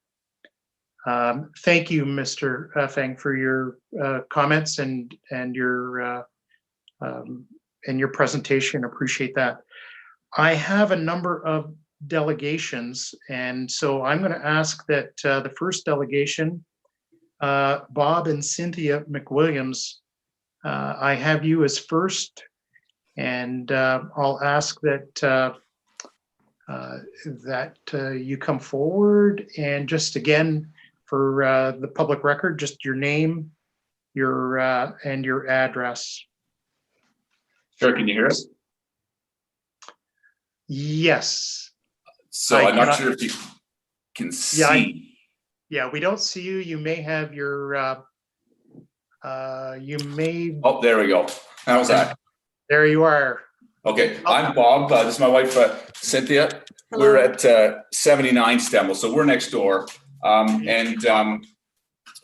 Thank you, Mr. Feng, for your comments and your presentation. Appreciate that. I have a number of delegations, and so I'm going to ask that the first delegation, Bob and Cynthia McWilliams, I have you as first, and I'll ask that you come forward, and just again for the public record, just your name, and your address. Sure, can you hear us? Yes. So I'm not sure if you can see. Yeah, we don't see you. You may have your, Oh, there we go. How's that? There you are. Okay, I'm Bob. This is my wife, Cynthia. Hello. We're at 79 Stemmel, so we're next door.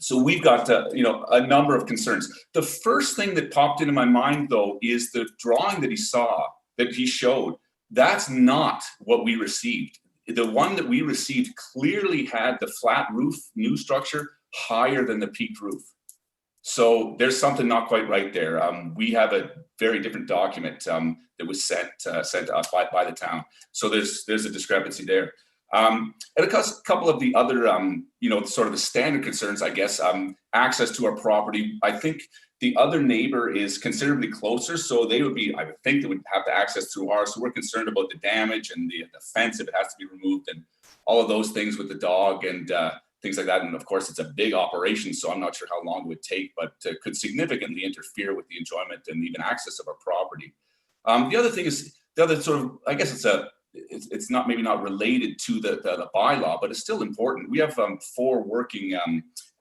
So we've got a number of concerns. The first thing that popped into my mind, though, is the drawing that he showed. That's not what we received. The one that we received clearly had the flat roof, new structure, higher than the peaked roof. So there's something not quite right there. We have a very different document that was sent to us by the town. So there's a discrepancy there. And a couple of the other, sort of the standard concerns, I guess, access to our property. I think the other neighbor is considerably closer, so I would think they would have to access through ours. So we're concerned about the damage and the fence if it has to be removed and all of those things with the dog and things like that. And of course, it's a big operation, so I'm not sure how long it would take, but could significantly interfere with the enjoyment and even access of our property. The other thing is I guess it's not maybe not related to the bylaw, but it's still important. We have 4 working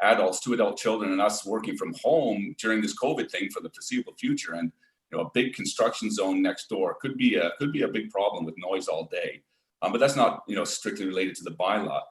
adults, 2 adult children, and us working from home during this COVID thing for the foreseeable future. And a big construction zone next door could be a big problem with noise all day. But that's not strictly related to the bylaw.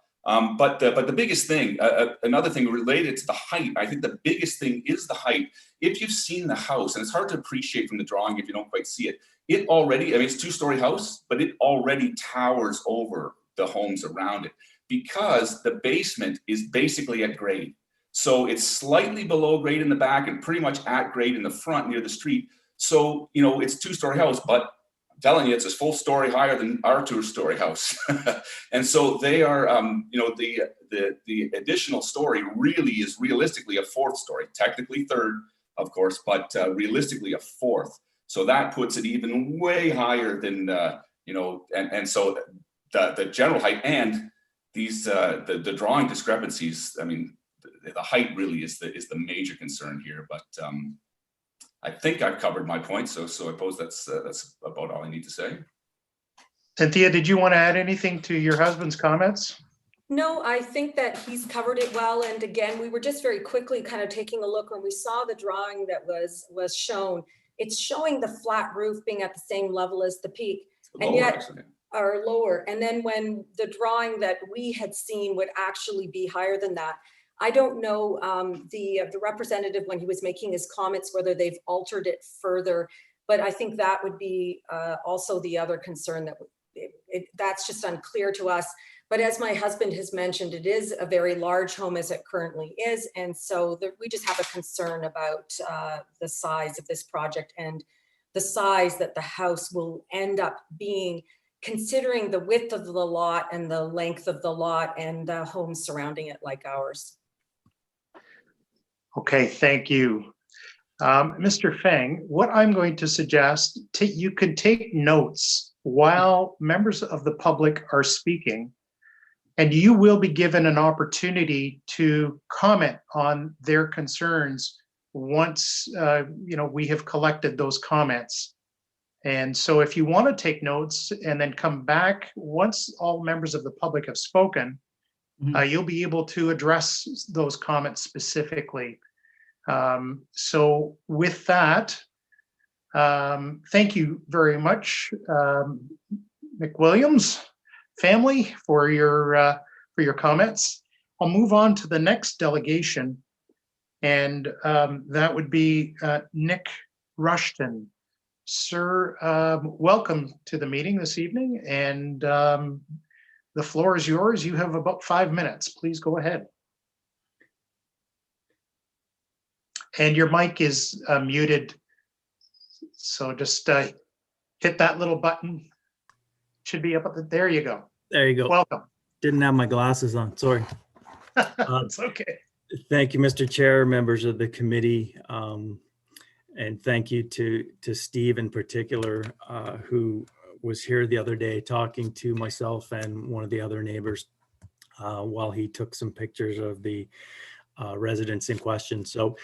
But the biggest thing, another thing related to the height, I think the biggest thing is the height. If you've seen the house, and it's hard to appreciate from the drawing if you don't quite see it, it already, it's a 2-story house, but it already towers over the homes around it because the basement is basically at grade. So it's slightly below grade in the back and pretty much at grade in the front near the street. So, it's a 2-story house, but I'm telling you, it's a full story higher than our 2-story house. And so they are, the additional story really is realistically a 4th story, technically 3rd, of course, but realistically a 4th. So that puts it even way higher than, and so the general height and these, the drawing discrepancies, I mean, the height really is the major concern here, but I think I've covered my point. So I suppose that's about all I need to say. Cynthia, did you want to add anything to your husband's comments? No, I think that he's covered it well. And again, we were just very quickly kind of taking a look when we saw the drawing that was shown. It's showing the flat roof being at the same level as the peak, and yet are lower. And then when the drawing that we had seen would actually be higher than that. I don't know the representative when he was making his comments whether they've altered it further, but I think that would be also the other concern that that's just unclear to us. But as my husband has mentioned, it is a very large home as it currently is. And so we just have a concern about the size of this project and the size that the house will end up being, considering the width of the lot and the length of the lot and the homes surrounding it like ours. Okay, thank you. Mr. Feng, what I'm going to suggest, you can take notes while members of the public are speaking, and you will be given an opportunity to comment on their concerns once we have collected those comments. And so if you want to take notes and then come back, once all members of the public have spoken, you'll be able to address those comments specifically. So with that, thank you very much, McWilliams family, for your comments. I'll move on to the next delegation, and that would be Nick Rushton. Sir, welcome to the meeting this evening, and the floor is yours. You have about 5 minutes. Please go ahead. And your mic is muted, so just hit that little button. Should be up at the, there you go. There you go. Welcome. Didn't have my glasses on, sorry. It's okay. Thank you, Mr. Chair, members of the committee. And thank you to Steve in particular, who was here the other day talking to myself and one of the other neighbors while he took some pictures of the residents in question. So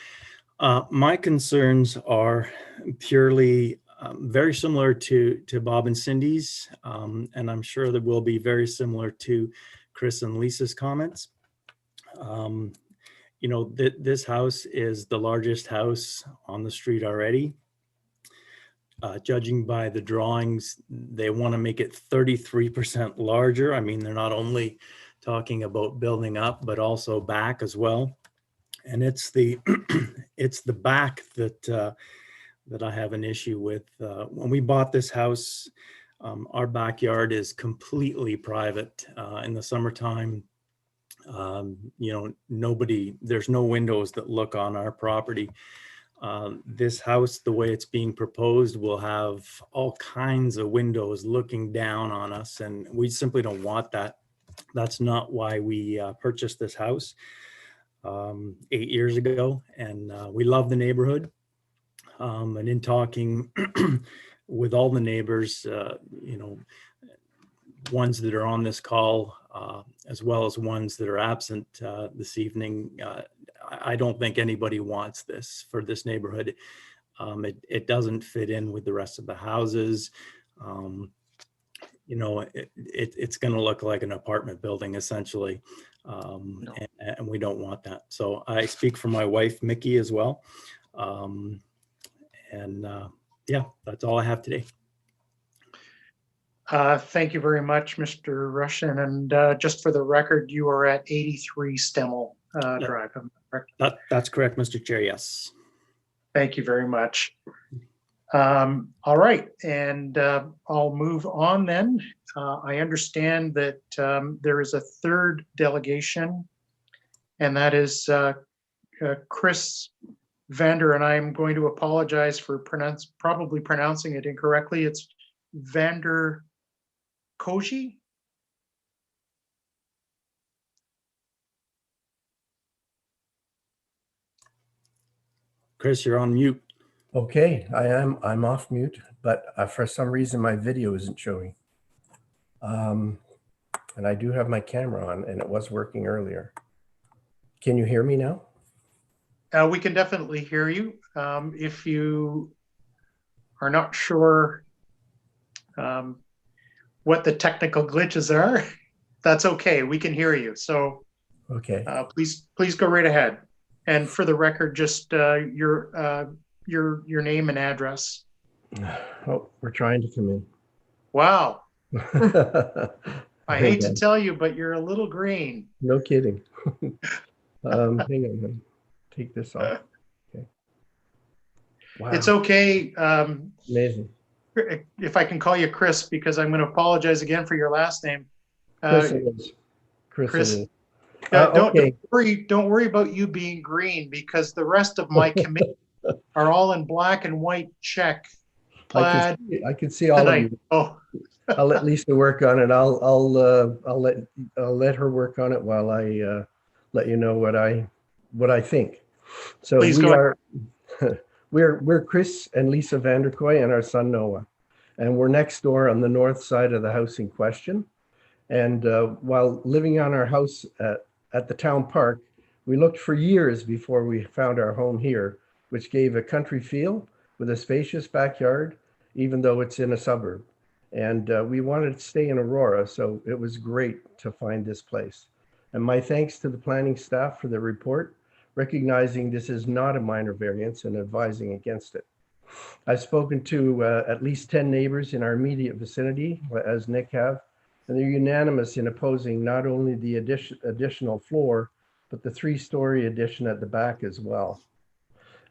my concerns are purely very similar to Bob and Cindy's, and I'm sure that will be very similar to Chris and Lisa's comments. You know, this house is the largest house on the street already. Judging by the drawings, they want to make it 33% larger. I mean, they're not only talking about building up, but also back as well. And it's the it's the back that I have an issue with. When we bought this house, our backyard is completely private. In the summertime, you know, there's no windows that look on our property. This house, the way it's being proposed, will have all kinds of windows looking down on us, and we simply don't want that. That's not why we purchased this house 8 years ago, and we love the neighborhood. And in talking with all the neighbors, you know, ones that are on this call, as well as ones that are absent this evening, I don't think anybody wants this for this neighborhood. It doesn't fit in with the rest of the houses. You know, it's going to look like an apartment building essentially, no. and we don't want that. So I speak for my wife, Mickey, as well. Yeah, that's all I have today. Thank you very much, Mr. Rushton. And just for the record, you are at 83 Stemmel Drive. Correct? That's correct, Mr. Chair, yes. Thank you very much. All right, and I'll move on then. I understand that there is a third delegation, and that is Chris Vander, and I'm going to apologize for probably pronouncing it incorrectly. It's Vander Koji? Chris, you're on mute. Okay, I'm off mute, but for some reason my video isn't showing. And I do have my camera on, and it was working earlier. Can you hear me now? We can definitely hear you. If you are not sure what the technical glitches are, that's okay. We can hear you. So okay, please go right ahead. And for the record, just your name and address. Oh, we're trying to come in. Wow. I hate to tell you, but you're a little green. No kidding. Hang on, take this off. Okay. Wow. It's okay. Amazing. If I can call you Chris, because I'm going to apologize again for your last name. Chris. Don't worry about you being green, because the rest of my committee are all in black and white check plaid. I can see all of you. Oh. I'll let Lisa work on it. I'll let her work on it while I let you know what I think. So please we're Chris and Lisa Vanderkoy and our son Noah. And we're next door on the north side of the house in question. And while living on our house at the town park, we looked for years before we found our home here, which gave a country feel with a spacious backyard, even though it's in a suburb. And we wanted to stay in Aurora, so it was great to find this place. And my thanks to the planning staff for the report, recognizing this is not a minor variance and advising against it. I've spoken to at least 10 neighbors in our immediate vicinity, as Nick have, and they're unanimous in opposing not only the additional floor, but the 3-story addition at the back as well.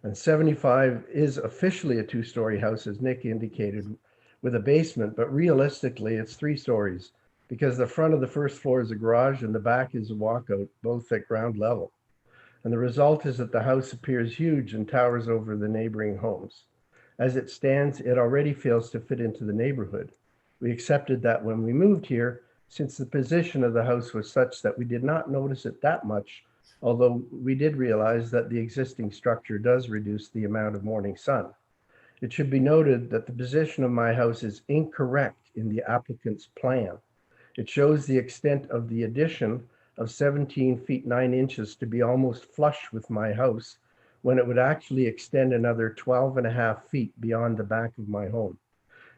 And 75 is officially a 2-story house, as Nick indicated, with a basement, but realistically it's 3 stories because the front of the first floor is a garage and the back is a walkout, both at ground level. And the result is that the house appears huge and towers over the neighboring homes. As it stands, it already fails to fit into the neighborhood. We accepted that when we moved here, since the position of the house was such that we did not notice it that much, although we did realize that the existing structure does reduce the amount of morning sun. It should be noted that the position of my house is incorrect in the applicant's plan. It shows the extent of the addition of 17 feet 9 inches to be almost flush with my house, when it would actually extend another 12.5 feet beyond the back of my home.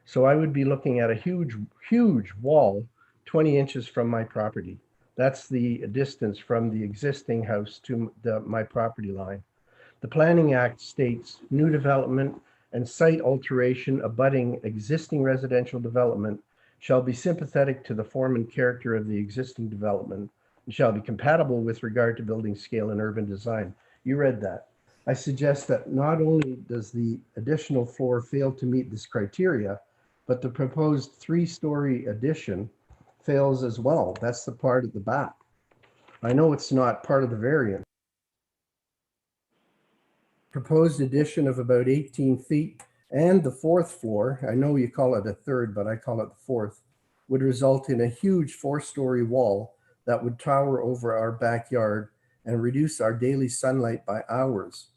So I would be looking at a huge wall 20 inches from my property. That's the distance from the existing house to my property line. The Planning Act states new development and site alteration abutting existing residential development shall be sympathetic to the form and character of the existing development and shall be compatible with regard to building scale and urban design. You read that. I suggest that not only does the additional floor fail to meet this criteria, but the proposed 3-story addition fails as well. That's the part at the back. I know it's not part of the variance. Proposed addition of about 18 feet and the 4th floor, I know you call it a 3rd, but I call it the 4th, would result in a huge 4-story wall that would tower over our backyard and reduce our daily sunlight by hours.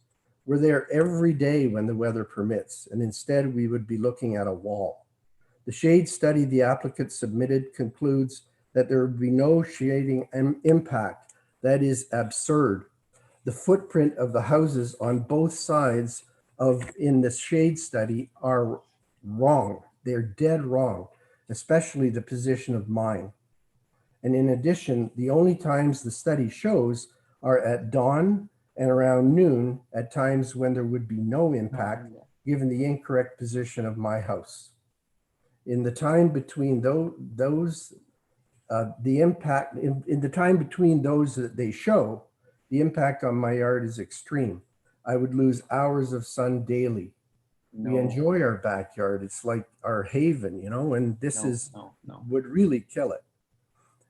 We're there every day when the weather permits, and instead we would be looking at a wall. The shade study the applicant submitted concludes that there would be no shading impact. That is absurd. The footprint of the houses on both sides in the shade study are wrong. They're dead wrong, especially the position of mine. And in addition, the only times the study shows are at dawn and around noon, at times when there would be no impact given the incorrect position of my house. In the time between those that they show, the impact on my yard is extreme. I would lose hours of sun daily. We enjoy our backyard. It's like our haven, you know, and this would really kill it.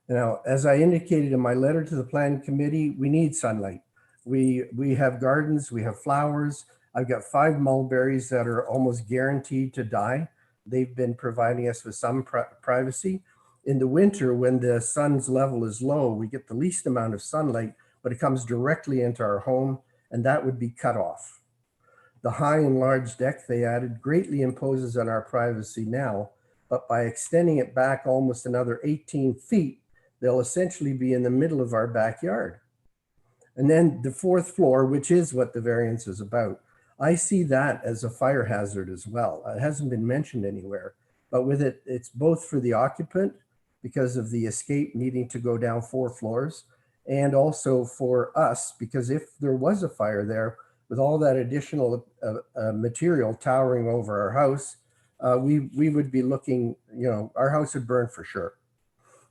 Now, as I indicated in my letter to the Plan Committee, we need sunlight. We have gardens, we have flowers. I've got 5 mulberries that are almost guaranteed to die. They've been providing us with some privacy. In the winter, when the sun's level is low, we get the least amount of sunlight, but it comes directly into our home, and that would be cut off. The high and large deck they added greatly imposes on our privacy now, but by extending it back almost another 18 feet, they'll essentially be in the middle of our backyard. And then the 4th floor, which is what the variance is about, I see that as a fire hazard as well. It hasn't been mentioned anywhere, but with it, it's both for the occupant because of the escape needing to go down 4 floors, and also for us, because if there was a fire there, with all that additional material towering over our house, we would be looking, you know, our house would burn for sure.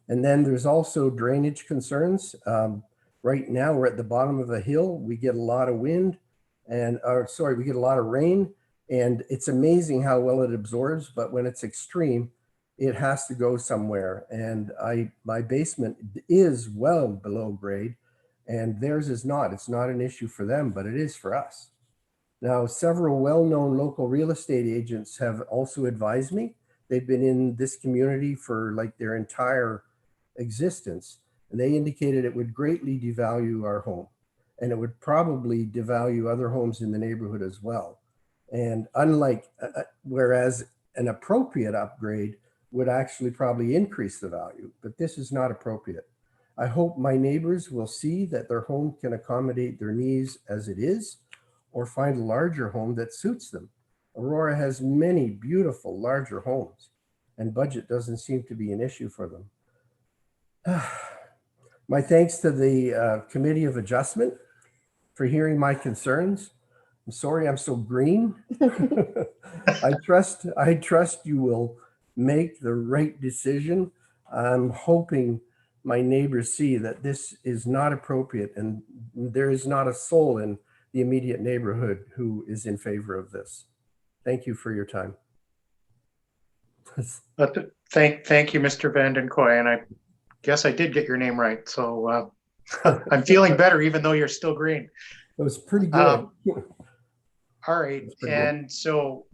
And then there's also drainage concerns. Right now we're at the bottom of a hill. We get a lot of wind we get a lot of rain, and it's amazing how well it absorbs, but when it's extreme, it has to go somewhere. And my basement is well below grade, and theirs is not. It's not an issue for them, but it is for us. Now, several well-known local real estate agents have also advised me. They've been in this community for like their entire existence, and they indicated it would greatly devalue our home, and it would probably devalue other homes in the neighborhood as well. And unlike, whereas an appropriate upgrade would actually probably increase the value, but this is not appropriate. I hope my neighbors will see that their home can accommodate their needs as it is, or find a larger home that suits them. Aurora has many beautiful larger homes, and budget doesn't seem to be an issue for them. My thanks to the Committee of Adjustment for hearing my concerns. I'm sorry I'm so green. I trust you will make the right decision. I'm hoping my neighbors see that this is not appropriate, and there is not a soul in the immediate neighborhood who is in favor of this. Thank you for your time. Thank you, Mr. Vanden Kooi, and I guess I did get your name right. So I'm feeling better, even though you're still green. It was pretty good. All right, and so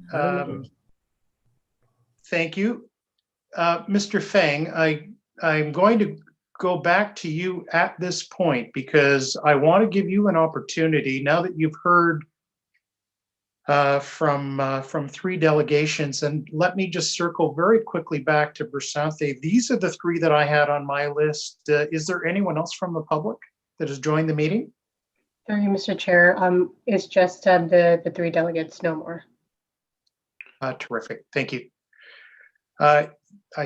thank you, Mr. Fang. I'm going to go back to you at this point because I want to give you an opportunity now that you've heard from three delegations, and let me just circle very quickly back to Bersanthe. These are the three that I had on my list. Is there anyone else from the public that has joined the meeting? Sorry, Mr. Chair. It's just the three delegates, no more. Terrific, thank you. I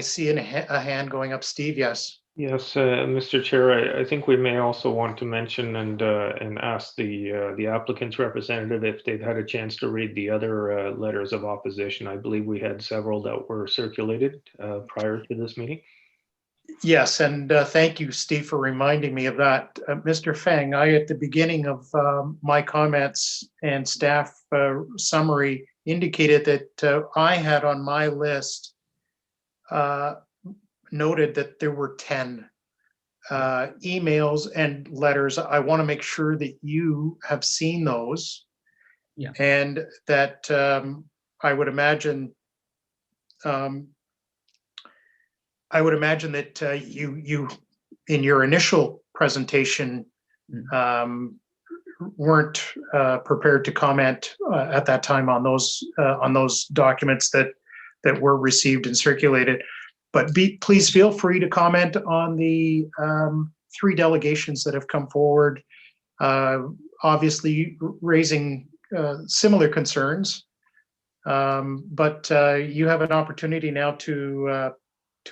see a hand going up. Steve, yes. Yes, Mr. Chair, I think we may also want to mention and ask the applicant's representative if they've had a chance to read the other letters of opposition. I believe we had several that were circulated prior to this meeting. Yes, and thank you, Steve, for reminding me of that. Mr. Fang, at the beginning of my comments and staff summary indicated that I had on my list noted that there were 10 emails and letters. I want to make sure that you have seen those. Yeah. And that I would imagine that you in your initial presentation weren't prepared to comment at that time on those documents that were received and circulated. But please feel free to comment on the three delegations that have come forward, obviously raising similar concerns. But you have an opportunity now to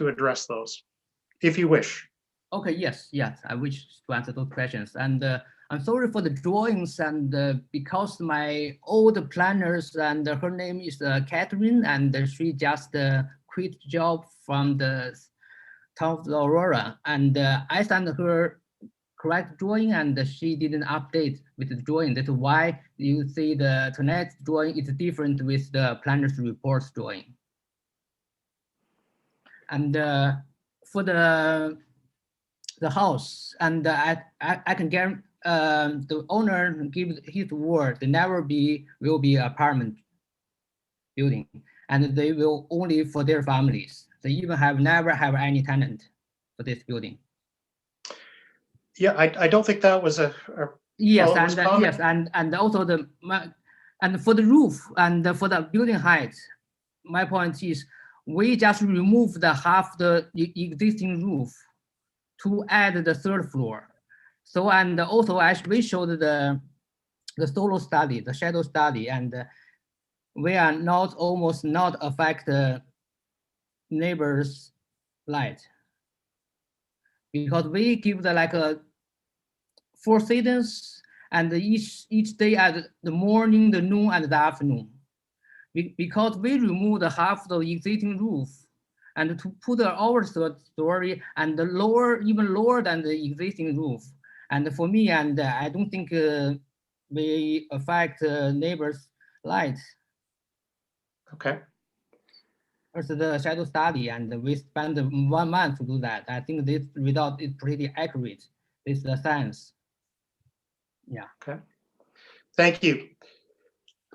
address those, if you wish. Okay, yes, I wish to answer those questions. And I'm sorry for the drawings, and because my old planners, and her name is Catherine, and she just quit job from the town of Aurora, and I sent her correct drawing, and she didn't update with the drawing. That's why you see the tonight's drawing is different with the planner's report's drawing. And for the house, and I can guarantee the owner give his word, there never will be apartment building, and they will only for their families. They even never have any tenant for this building. Yeah, I don't think that was a yes, well, and yes, and also and for the roof and for the building height, my point is we just remove the half the existing roof to add the third floor. So, and also as we showed the solar study, the shadow study, and we are almost not affect the neighbor's light, because we give the 4 seasons, and each day at the morning, the noon, and the afternoon. Because we remove the half the existing roof and to put our third story and even lower than the existing roof. And for me, and I don't think we affect neighbors' light. Okay. It's the shadow study, and we spent 1 month to do that. I think this result is pretty accurate. This is the science. Yeah. Okay. Thank you.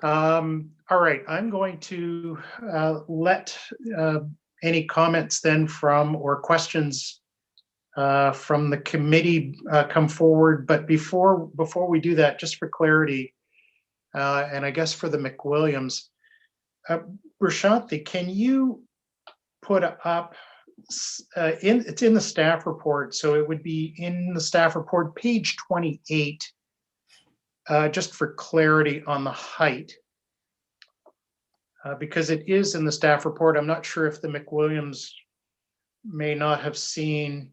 All right, I'm going to let any comments then from or questions from the committee come forward. But before we do that, just for clarity, and I guess for the McWilliams, Prashanthi, can you put up, it's in the staff report, so it would be in the staff report, page 28, just for clarity on the height. Because it is in the staff report. I'm not sure if the McWilliams may not have seen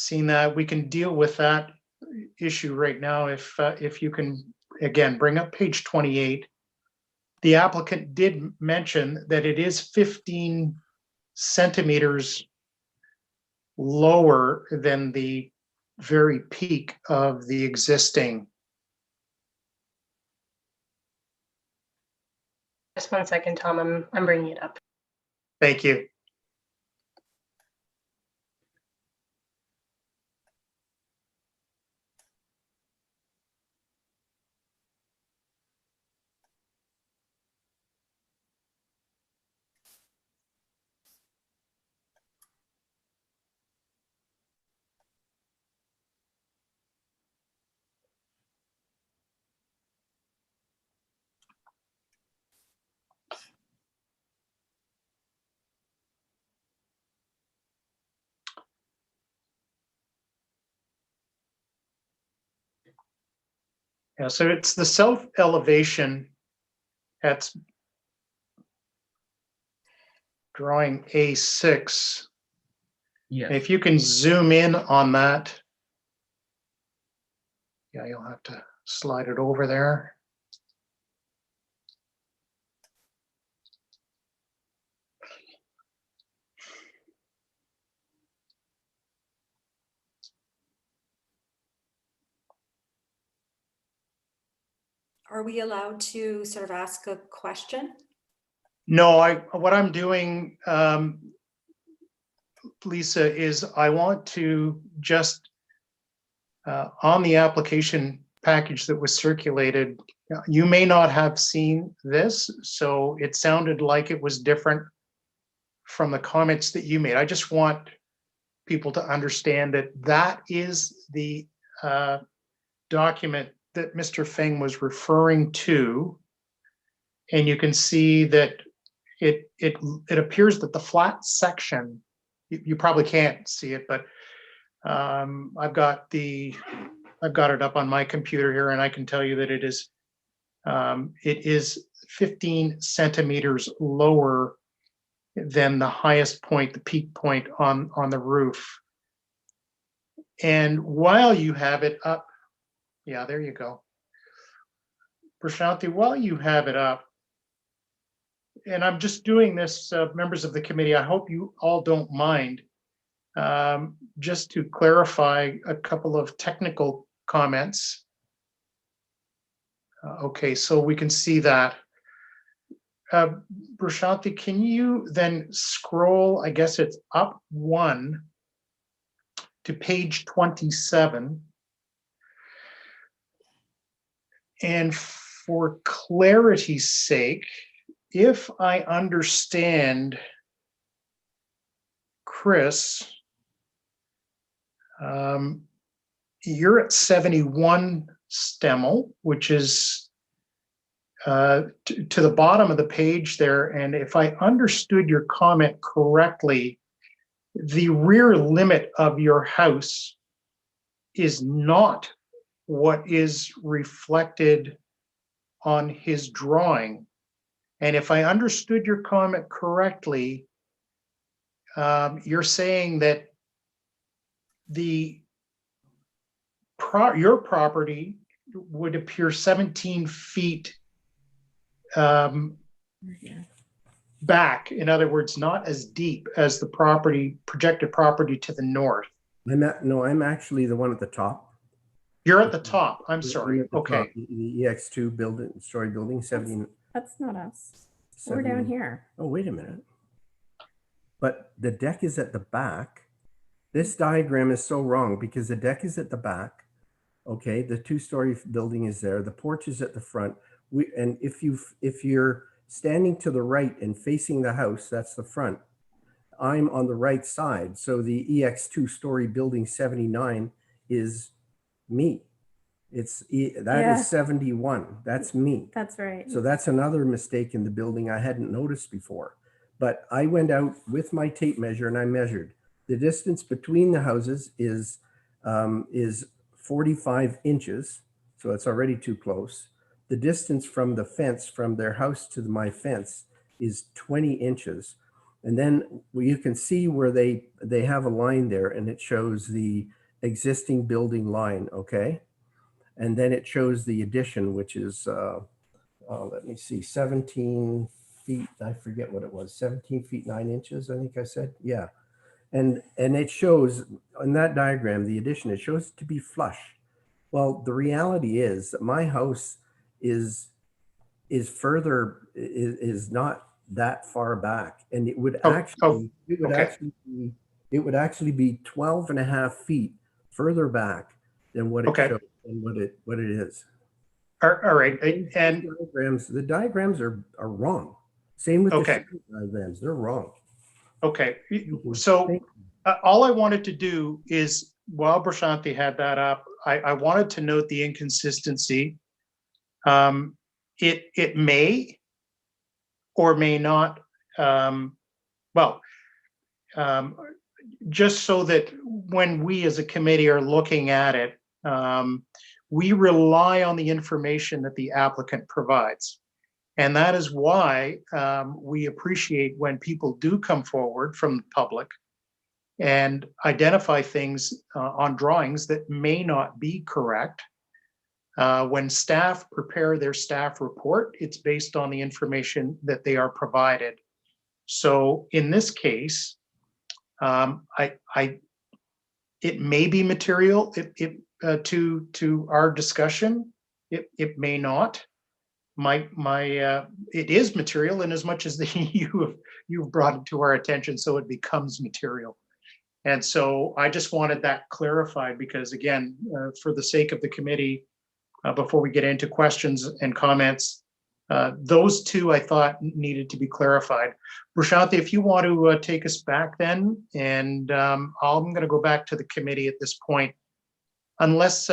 that. We can deal with that issue right now if you can, again, bring up page 28. The applicant did mention that it is 15 centimeters lower than the very peak of the existing. Just 1 second, Tom. I'm bringing it up. Thank you. Yeah, so it's the self-elevation. That's drawing A6. Yes. If you can zoom in on that. Yeah, you'll have to slide it over there. Are we allowed to sort of ask a question? No, what I'm doing, Lisa, is I want to just, on the application package that was circulated, you may not have seen this, so it sounded like it was different from the comments that you made. I just want people to understand that that is the document that Mr. Feng was referring to. And you can see that it appears that the flat section, you probably can't see it, but I've got it up on my computer here, and I can tell you that it is 15 centimeters lower than the highest point, the peak point on the roof. And while you have it up, yeah, there you go. Prashanthi, while you have it up, and I'm just doing this, members of the committee, I hope you all don't mind, just to clarify a couple of technical comments. Okay, so we can see that. Prashanthi, can you then scroll, I guess it's up one to page 27. And for clarity's sake, if I understand Chris, you're at 71 Stemmel, which is to the bottom of the page there. And if I understood your comment correctly, the rear limit of your house is not what is reflected on his drawing. And if I understood your comment correctly, you're saying that your property would appear 17 feet back. In other words, not as deep as the projected property to the north. I'm actually the one at the top. You're at the top. I'm sorry. Okay. Top, the EX2 story building 70. That's not us. We're down here. Oh, wait a minute. But the deck is at the back. This diagram is so wrong because the deck is at the back. Okay, the 2-story building is there. The porch is at the front. And if you're standing to the right and facing the house, that's the front. I'm on the right side. So the EX2 story building 79 is me. That Yeah. is 71. That's me. That's right. So that's another mistake in the building I hadn't noticed before. But I went out with my tape measure and I measured. The distance between the houses is 45 inches. So it's already too close. The distance from the fence, from their house to my fence, is 20 inches. And then you can see where they have a line there, and it shows the existing building line, okay? And then it shows the addition, which is, let me see, 17 feet, I forget what it was, 17 feet 9 inches, I think I said, yeah. And it shows, in that diagram, the addition, it shows it to be flush. Well, the reality is that my house is not that far back, and it would actually be 12 and a half feet further back than what it shows and what it is. All right, and the diagrams are wrong. Same with the diagrams, they're wrong. Okay, so all I wanted to do is, while Prashanthi had that up, I wanted to note the inconsistency. It may or may not, just so that when we as a committee are looking at it, we rely on the information that the applicant provides. And that is why we appreciate when people do come forward from the public and identify things on drawings that may not be correct. When staff prepare their staff report, it's based on the information that they are provided. So in this case, it may be material to our discussion. It may not. It is material in as much as you've brought it to our attention, so it becomes material. And so I just wanted that clarified because, again, for the sake of the committee, before we get into questions and comments, those two I thought needed to be clarified. Prashanthi, if you want to take us back then, and I'm going to go back to the committee at this point. Unless,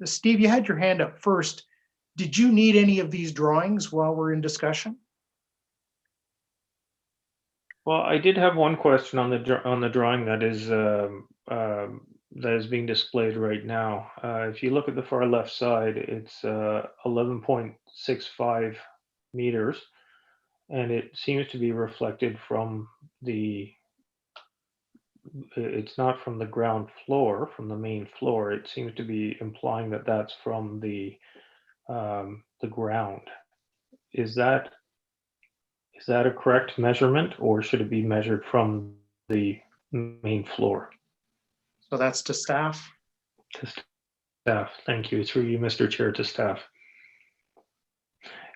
Steve, you had your hand up first. Did you need any of these drawings while we're in discussion? Well, I did have one question on the drawing that is being displayed right now. If you look at the far left side, it's 11.65 meters, and it seems to be reflected from it's not from the ground floor, from the main floor. It seems to be implying that that's from the ground. Is that a correct measurement, or should it be measured from the main floor? So that's to staff? To staff, thank you. Through you, Mr. Chair, to staff.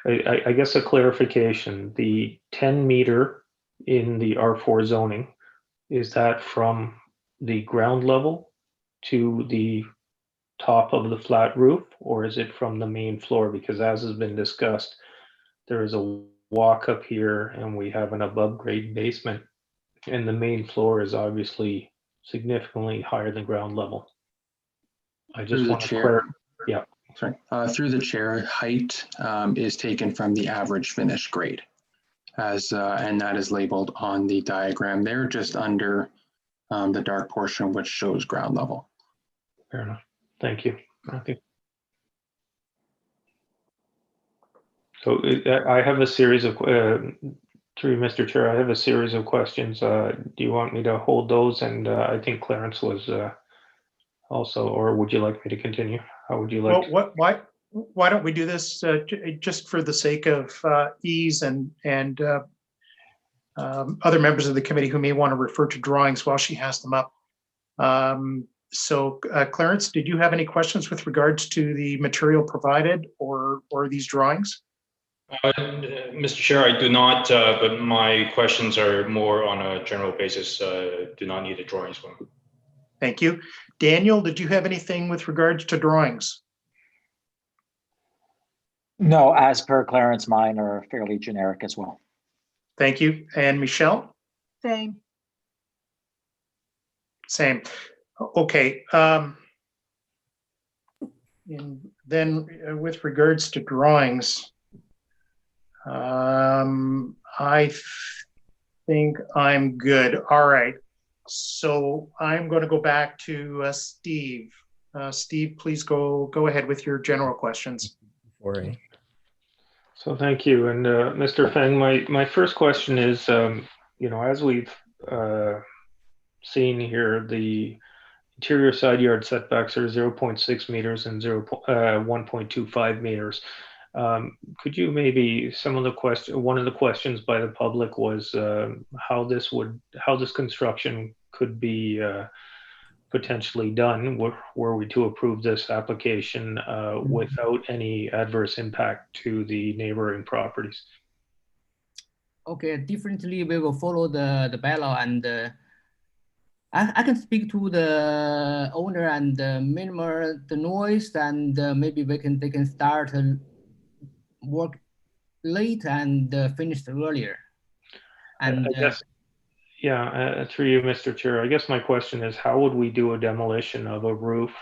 I guess a clarification, the 10 meter in the R4 zoning, is that from the ground level to the top of the flat roof, or is it from the main floor? Because as has been discussed, there is a walk up here and we have an above grade basement, and the main floor is obviously significantly higher than ground level. I just want to clarify. Yeah. Sorry. Through the chair, height is taken from the average finished grade, and that is labeled on the diagram there, just under the dark portion, which shows ground level. Fair enough. Thank you. So I have a series of, through Mr. Chair, I have a series of questions. Do you want me to hold those? And I think Clarence was also, or would you like me to continue? How would you like? Well, why don't we do this just for the sake of ease and other members of the committee who may want to refer to drawings while she has them up. So Clarence, did you have any questions with regards to the material provided or these drawings? Mr. Chair, I do not, but my questions are more on a general basis. Do not need the drawings one. Thank you. Daniel, did you have anything with regards to drawings? No, as per Clarence, mine are fairly generic as well. Thank you. And Michelle? Same. Same. Okay. then with regards to drawings, I think I'm good. All right. So I'm going to go back to Steve. Steve, please go ahead with your general questions. So thank you. And Mr. Feng, my first question is, as we've seen here, the interior side yard setbacks are 0.6 meters and 1.25 meters. Could you maybe one of the questions by the public was how this construction could be potentially done were we to approve this application without any adverse impact to the neighboring properties? Okay, differently we will follow the bylaw, and I can speak to the owner and minimize the noise, and maybe they can start work late and finish earlier. And I guess, through you, Mr. Chair, I guess my question is, how would we do a demolition of a roof,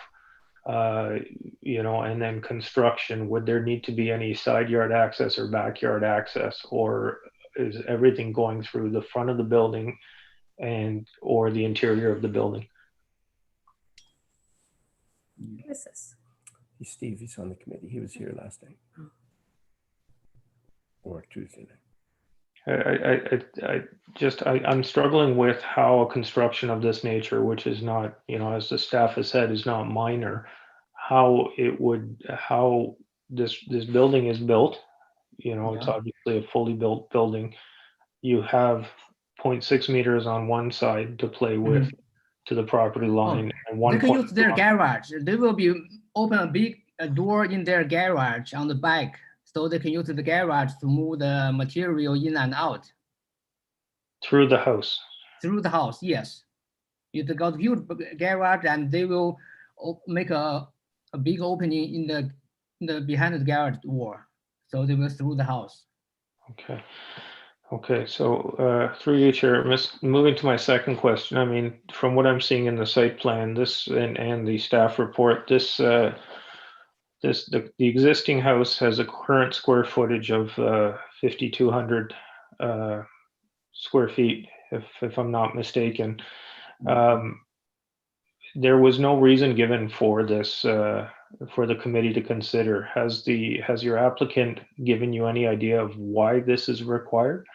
and then construction? Would there need to be any side yard access or backyard access, or is everything going through the front of the building or the interior of the building? Who is this? He's Steve. He's on the committee. He was here last night. Or Tuesday night. I'm struggling with how a construction of this nature, which is not, as the staff has said, is not minor, how this building is built. It's obviously a fully built building. You have 0.6 meters on one side to play with to the property line, and they can use their garage. They will be open a big door in their garage on the back, so they can use the garage to move the material in and out. Through the house? Through the house, yes. You got huge garage, and they will make a big opening in the behind the garage door, so they will through the house. Okay, so through you, Chair, moving to my second question. I mean, from what I'm seeing in the site plan, this and the staff report, the existing house has a current square footage of 5,200 square feet, if I'm not mistaken. There was no reason given for this for the committee to consider. Has your applicant given you any idea of why this is required?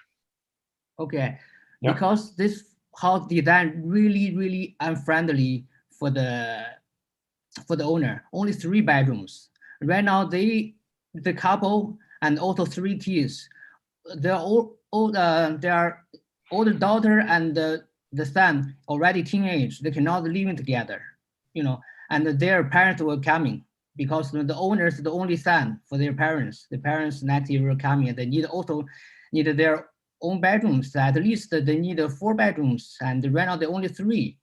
Okay, because this house design really unfriendly for the owner. Only 3 bedrooms. Right now, the couple and also 3 kids. Their older daughter and the son already teenage. They cannot live together, and their parents were coming because the owner is the only son for their parents. The parents next year were coming. They need their own bedrooms. At least they need 4 bedrooms, and right now they only 3.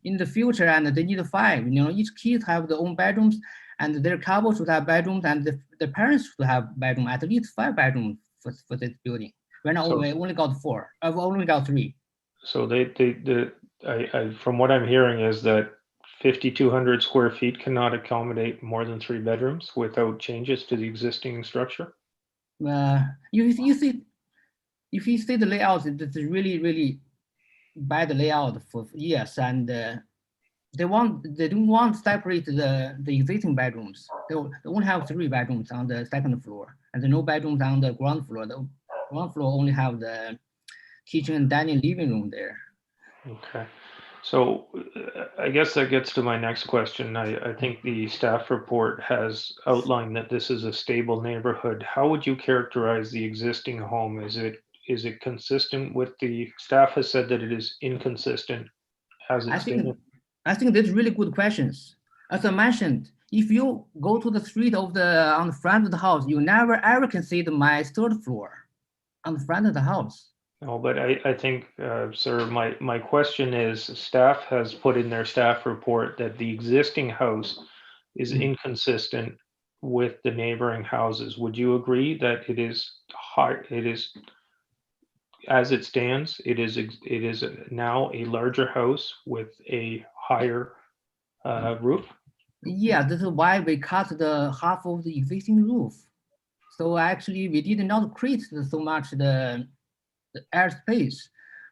In the future, and they need 5. Each kid have their own bedrooms, and their couple should have bedrooms, and the parents should have bedroom, at least 5 bedrooms for this building. Right now, we only got 4. I've only got 3. So from what I'm hearing is that 5,200 square feet cannot accommodate more than 3 bedrooms without changes to the existing structure. If you see the layout, it's really bad layout for years, and they don't want to separate the existing bedrooms. They only have 3 bedrooms on the second floor, and no bedrooms on the ground floor. The ground floor only have the kitchen and dining living room there. Okay, so I guess that gets to my next question. I think the staff report has outlined that this is a stable neighborhood. How would you characterize the existing home? Is it consistent with the staff has said that it is inconsistent as it's stated? I think that's really good questions. As I mentioned, if you go to the street on the front of the house, you never ever can see my 3rd floor on the front of the house. No, but I think, sir, my question is, staff has put in their staff report that the existing house is inconsistent with the neighboring houses. Would you agree that it is high? It is, as it stands, it is now a larger house with a higher roof? Yeah, this is why we cut the half of the existing roof. So actually, we did not create so much the airspace.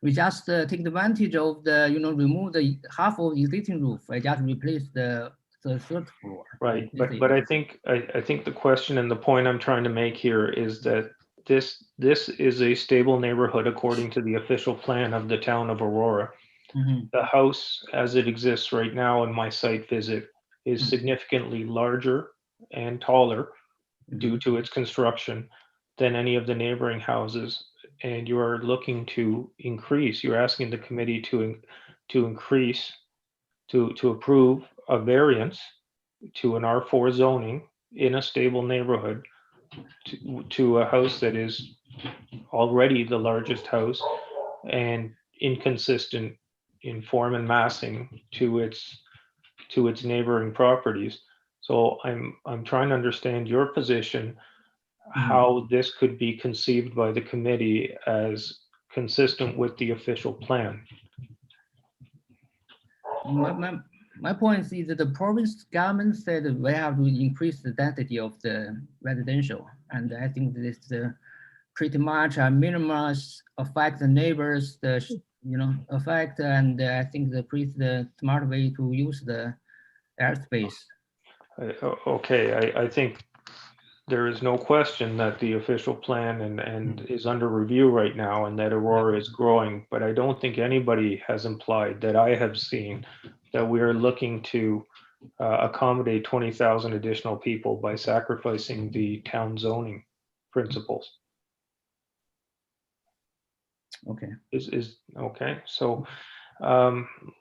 We just take advantage of the, remove the half of the existing roof. I just replace the third floor. Right, That's but it. I think the question and the point I'm trying to make here is that this is a stable neighborhood according to the official plan of the town of Aurora. Mhm. The house as it exists right now in my site visit is significantly larger and taller due to its construction than any of the neighboring houses. And you are looking to increase, you're asking the committee to increase, to approve a variance to an R4 zoning in a stable neighborhood to a house that is already the largest house and inconsistent in form and massing to its neighboring properties. So I'm trying to understand your position, how this could be conceived by the committee as consistent with the official plan. My point is that the province government said we have to increase the density of the residential, and I think this pretty much minimize affect the neighbors, effect, and I think the smart way to use the airspace. Okay, I think there is no question that the official plan and is under review right now and that Aurora is growing, but I don't think anybody has implied that I have seen that we are looking to accommodate 20,000 additional people by sacrificing the town zoning principles. Okay. Okay, so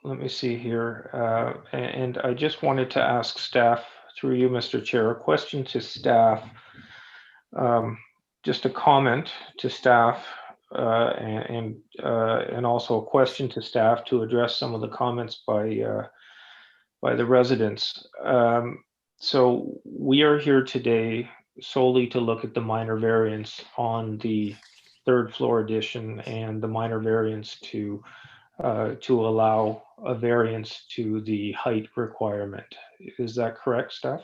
let me see here. And I just wanted to ask staff, through you, Mr. Chair, a question to staff, just a comment to staff, and also a question to staff to address some of the comments by the residents. So we are here today solely to look at the minor variance on the third floor addition and the minor variance to allow a variance to the height requirement. Is that correct, staff?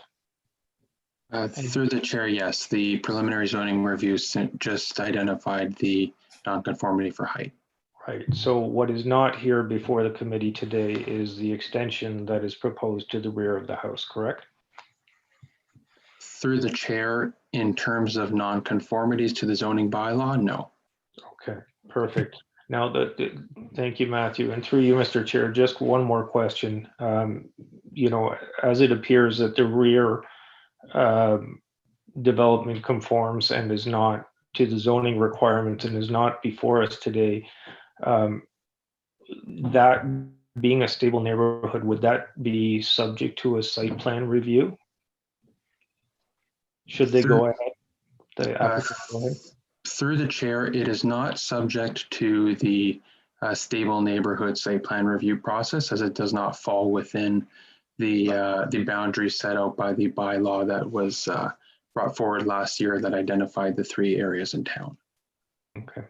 Through the chair, yes. The preliminary zoning review just identified the nonconformity for height. Right. So what is not here before the committee today is the extension that is proposed to the rear of the house, correct? Through the chair, in terms of nonconformities to the zoning bylaw, no. Okay, perfect. Now, thank you, Matthew. And through you, Mr. Chair, just one more question. As it appears that the rear development conforms and is not to the zoning requirements and is not before us today, that being a stable neighborhood, would that be subject to a site plan review? Should they go ahead? The applicant go ahead? Through the chair, it is not subject to the stable neighborhood site plan review process, as it does not fall within the boundaries set out by the bylaw that was brought forward last year that identified the 3 areas in town. Okay.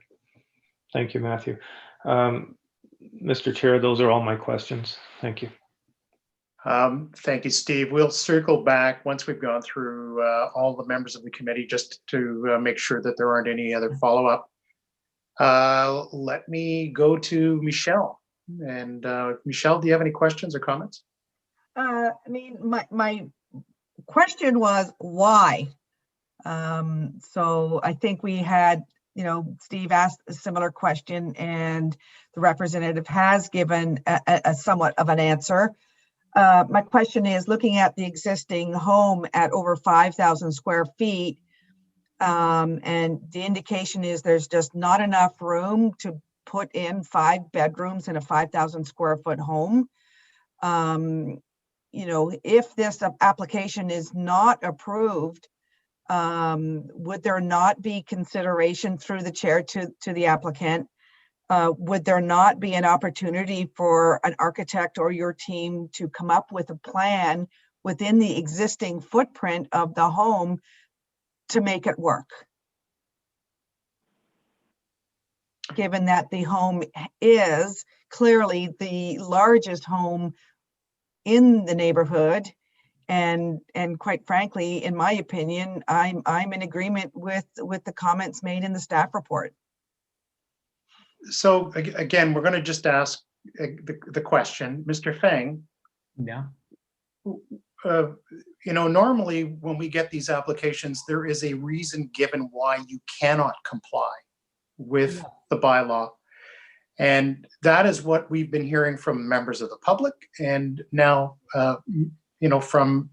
Thank you, Matthew. Mr. Chair, those are all my questions. Thank you. Thank you, Steve. We'll circle back once we've gone through all the members of the committee just to make sure that there aren't any other follow-up. Let me go to Michelle. And Michelle, do you have any questions or comments? My question was why? So I think we had, Steve asked a similar question and the representative has given a somewhat of an answer. My question is, looking at the existing home at over 5,000 square feet, and the indication is there's just not enough room to put in 5 bedrooms in a 5,000 square foot home. If this application is not approved, would there not be consideration through the chair to the applicant? Would there not be an opportunity for an architect or your team to come up with a plan within the existing footprint of the home to make it work? Given that the home is clearly the largest home in the neighborhood, And quite frankly, in my opinion, I'm in agreement with the comments made in the staff report. So again, we're going to just ask the question, Mr. Fang. Yeah. Normally when we get these applications, there is a reason given why you cannot comply with the bylaw. And that is what we've been hearing from members of the public and now, from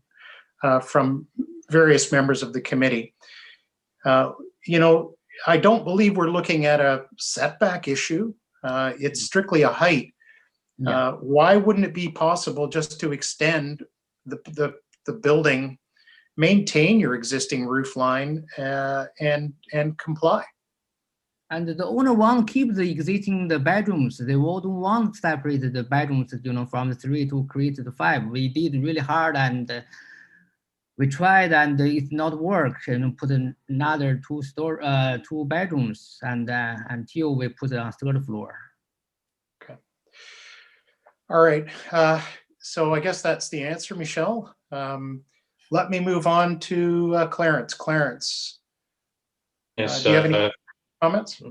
various members of the committee. I don't believe we're looking at a setback issue. It's strictly a height. Why wouldn't it be possible just to extend the building, maintain your existing roof line, and comply? And the owner want to keep the existing bedrooms. They won't want to separate the bedrooms, from the 3 to create the 5. We did really hard and we tried and it's not work. Put another 2 bedrooms and until we put it on 3rd floor. Okay. All right. So I guess that's the answer, Michelle. Let me move on to Clarence. Clarence. Yes. Do you have any comments?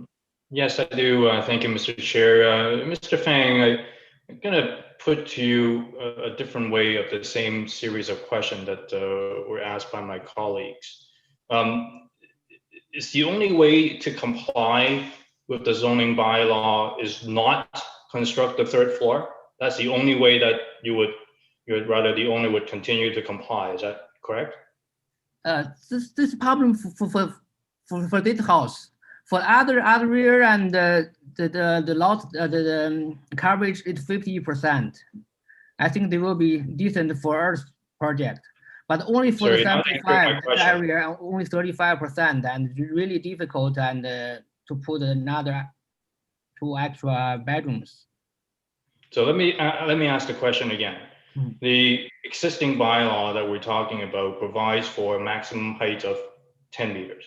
Yes, I do. Thank you, Mr. Chair. Mr. Fang, I'm going to put to you a different way of the same series of questions that were asked by my colleagues. Is the only way to comply with the zoning bylaw is not construct the 3rd floor? That's the only way that the owner would continue to comply. Is that correct? This problem for this house. For other rear and the lot, the coverage is 50%. I think they will be decent for our project, but only for the 75 area, only 35%, and really difficult and to put another 2 extra bedrooms. So let me ask the question again. The existing bylaw that we're talking about provides for a maximum height of 10 meters,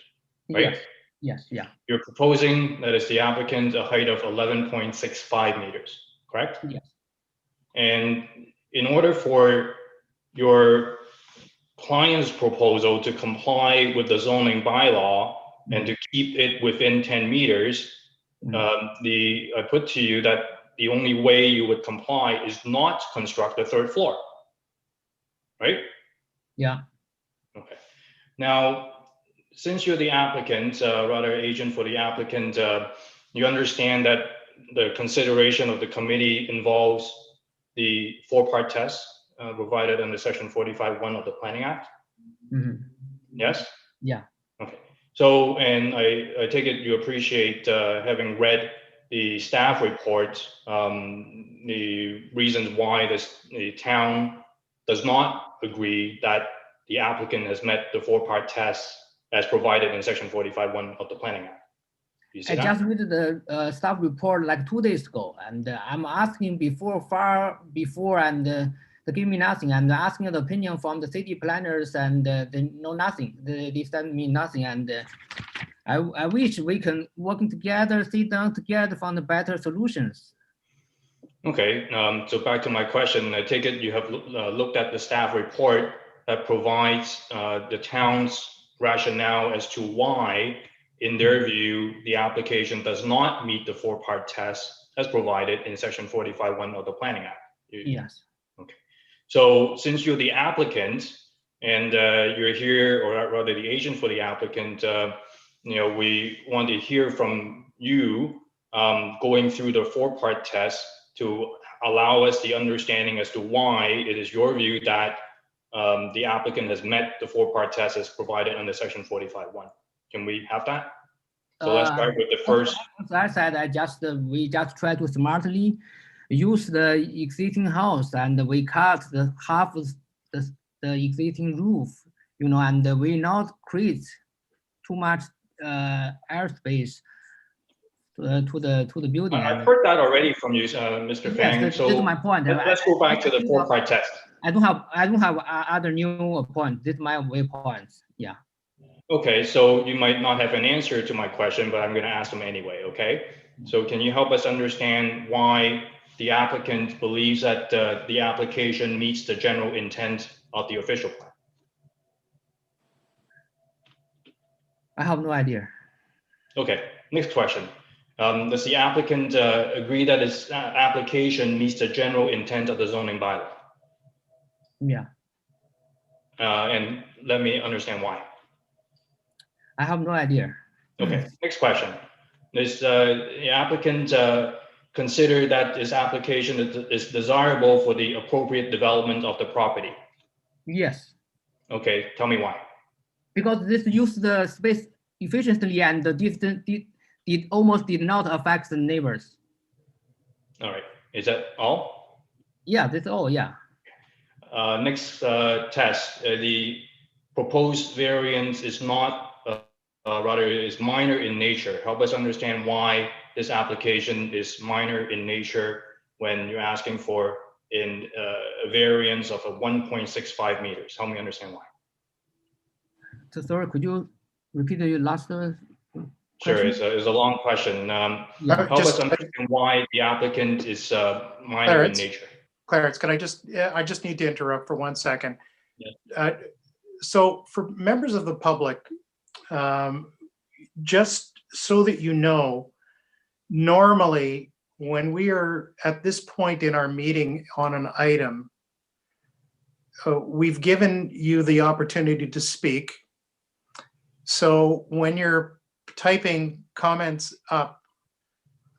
right? Yes, yeah. You're proposing, that is the applicant, a height of 11.65 meters, correct? Yes. And in order for your client's proposal to comply with the zoning bylaw and to keep it within 10 meters, I put to you that the only way you would comply is not construct a 3rd floor, right? Yeah. Okay. Now, since you're the applicant, rather agent for the applicant, you understand that the consideration of the committee involves the 4-part test provided under Section 45(1) of the Planning Act? Yes? Yeah. Okay. So, and I take it you appreciate having read the staff report, the reasons why the town does not agree that the applicant has met the 4-part test as provided in Section 45(1) of the Planning Act. I just read the staff report like 2 days ago, and I'm asking far before, and they give me nothing. And asking the opinion from the city planners, and they know nothing. They send me nothing, and I wish we can working together, sit down together, find better solutions. Okay, so back to my question. I take it you have looked at the staff report that provides the town's rationale as to why, in their view, the application does not meet the 4-part test as provided in Section 45(1) of the Planning Act. Yes. Okay. So since you're the applicant and you're here, or rather the agent for the applicant, we want to hear from you going through the 4-part test to allow us the understanding as to why it is your view that the applicant has met the 4-part test as provided under Section 45(1). Can we have that? So let's start with the first. As I said, we just try to smartly use the existing house, and we cut the half of the existing roof, and we not create too much airspace to the building. I've heard that already from you, Mr. Fang. Yes, so this is my point. Let's go back to the 4-part test. I don't have other new point. This is my way points. Yeah. Okay, so you might not have an answer to my question, but I'm going to ask them anyway. Okay. So can you help us understand why the applicant believes that the application meets the general intent of the official plan? I have no idea. Okay, next question. Does the applicant agree that his application meets the general intent of the zoning bylaw? Yeah, And let me understand why. I have no idea. Okay, next question. Does the applicant consider that this application is desirable for the appropriate development of the property? Yes, Okay, tell me why. because this use the space efficiently and the distance it almost did not affect the neighbors. All right, is that all? Yeah, that's all. Yeah. Next test, the proposed variance is not, rather is minor in nature. Help us understand why this application is minor in nature when you're asking for a variance of a 1.65 meters. Help me understand why. So sorry, could you repeat your last Sure, question? it's a long question. Help us understand why the applicant is minor in nature. Clarence, can I just need to interrupt for 1 second. Yeah. So for members of the public, just so that you know, normally when we are at this point in our meeting on an item, we've given you the opportunity to speak. So when you're typing comments up,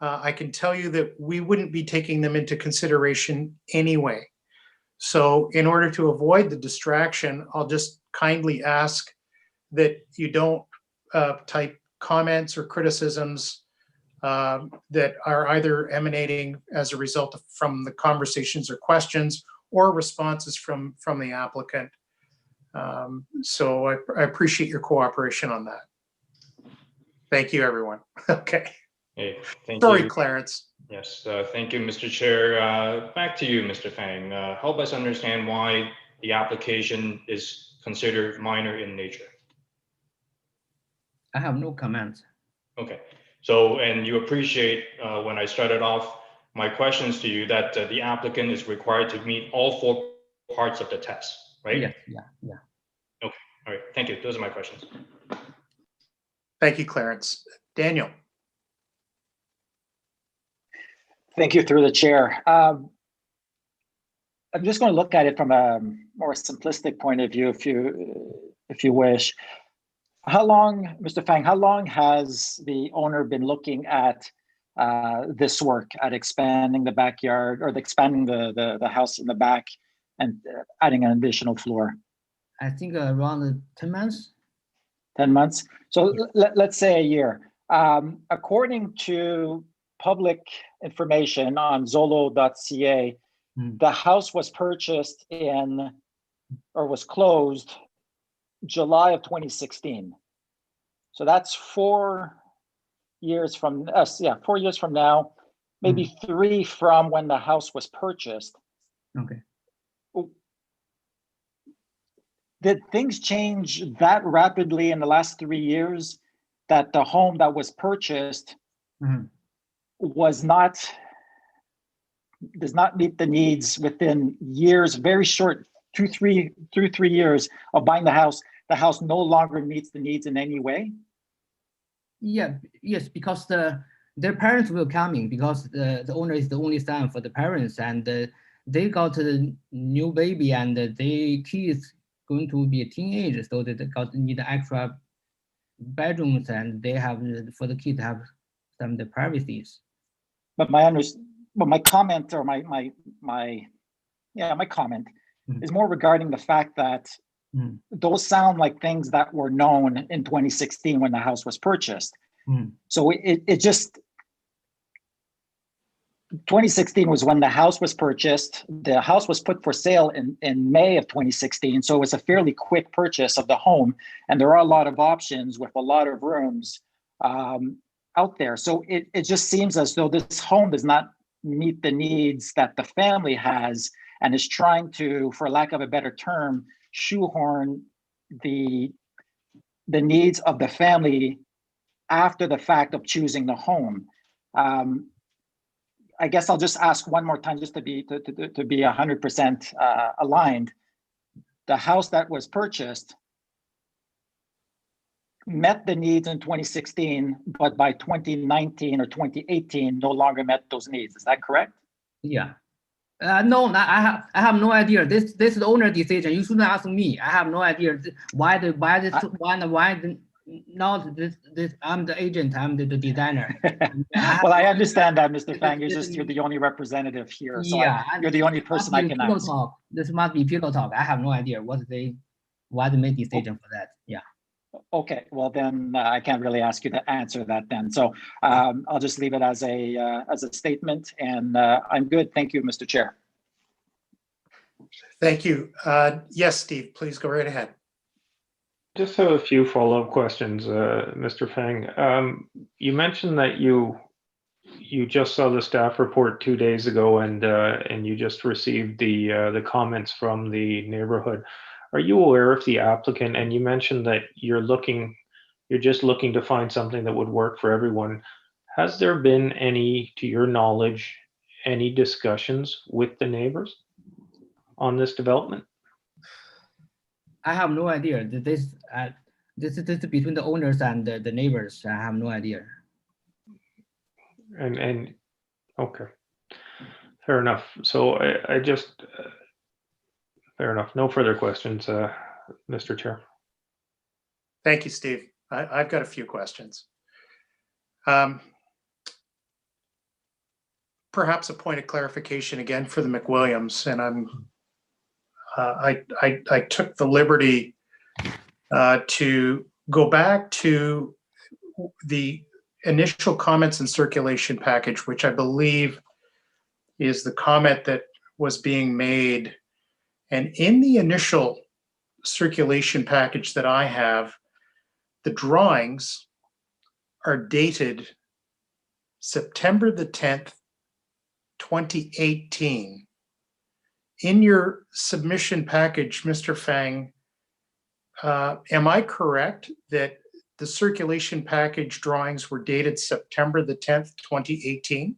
I can tell you that we wouldn't be taking them into consideration anyway. So in order to avoid the distraction, I'll just kindly ask that you don't type comments or criticisms that are either emanating as a result from the conversations or questions or responses from the applicant. So I appreciate your cooperation on that. Thank you, everyone. Okay. Hey, thank Sorry, you. Clarence. Yes, thank you, Mr. Chair. Back to you, Mr. Fang. Help us understand why the application is considered minor in nature. I have no comments. Okay, so, and you appreciate when I started off my questions to you that the applicant is required to meet all 4 parts of the test, right? Yeah. Okay, all right, thank you. Those are my questions. Thank you, Clarence. Daniel. Thank you, through the chair. I'm just going to look at it from a more simplistic point of view, if you wish. How long, Mr. Fang, how long has the owner been looking at this work, at expanding the backyard or expanding the house in the back and adding an additional floor? I think around 10 months. 10 months. So let's say a year. According to public information on zolo.ca, the house was purchased was closed July of 2016. So that's 4 years from us. Yeah, 4 years from now, maybe 3 from when the house was purchased. Okay. Did things change that rapidly in the last 3 years that the home that was purchased does not meet the needs within years, very short, 3 years of buying the house no longer meets the needs in any way? Yes, because their parents will coming because the owner is the only son for the parents, and they got a new baby, and the kids going to be a teenager, so they need extra bedrooms, and they have for the kids have some of the privacies. But my comment or my comment is more regarding the fact that those sound like things that were known in 2016 when the house was purchased. So it just 2016 was when the house was purchased. The house was put for sale in May of 2016. So it was a fairly quick purchase of the home. And there are a lot of options with a lot of rooms out there. So it just seems as though this home does not meet the needs that the family has and is trying to, for lack of a better term, shoehorn the needs of the family after the fact of choosing the home. I guess I'll just ask one more time just to be 100% aligned. the house that was purchased met the needs in 2016, but by 2019 or 2018, no longer met those needs. Is that correct? Yeah. No, I have no idea. This is the owner decision. You shouldn't ask me. I have no idea why this one, why not this. I'm the agent. I'm the designer. Well, I understand that, Mr. Fang. You're the only representative here, so Yeah, you're the only person I can ask. Talk. This must be pillow talk. I have no idea why they made decision for that. Yeah. Okay, well then I can't really ask you to answer that then. So I'll just leave it as a statement, and I'm good. Thank you, Mr. Chair. Thank you. Yes, Steve, please go right ahead. Just have a few follow-up questions, Mr. Fang. You mentioned that you just saw the staff report 2 days ago, and you just received the comments from the neighborhood. Are you aware if the applicant, and you mentioned that you're just looking to find something that would work for everyone. Has there been any, to your knowledge, any discussions with the neighbors on this development? I have no idea. This is between the owners and the neighbors. I have no idea. And okay, fair enough. So I just fair enough. No further questions, Mr. Chair. Thank you, Steve. I've got a few questions. Perhaps a point of clarification again for the McWilliams, and I took the liberty to go back to the initial comments and circulation package, which I believe is the comment that was being made. And in the initial circulation package that I have, the drawings are dated September the 10th, 2018. In your submission package, Mr. Fang, am I correct that the circulation package drawings were dated September the 10th, 2018?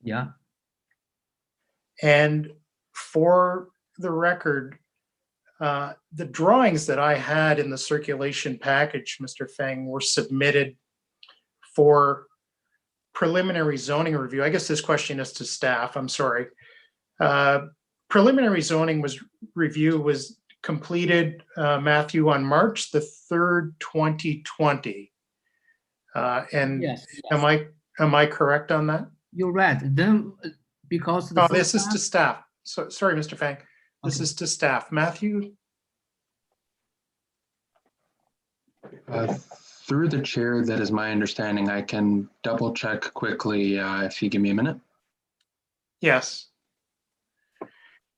Yeah. And for the record, the drawings that I had in the circulation package, Mr. Fang, were submitted for preliminary zoning review. I guess this question is to staff, I'm sorry. Preliminary zoning review was completed, Matthew, on March the 3rd, 2020. And yes. Am I correct on that? You're right. Then because this is to staff. So sorry, Mr. Fang. This is to staff. Matthew? Through the chair, that is my understanding. I can double check quickly if you give me a minute. Yes.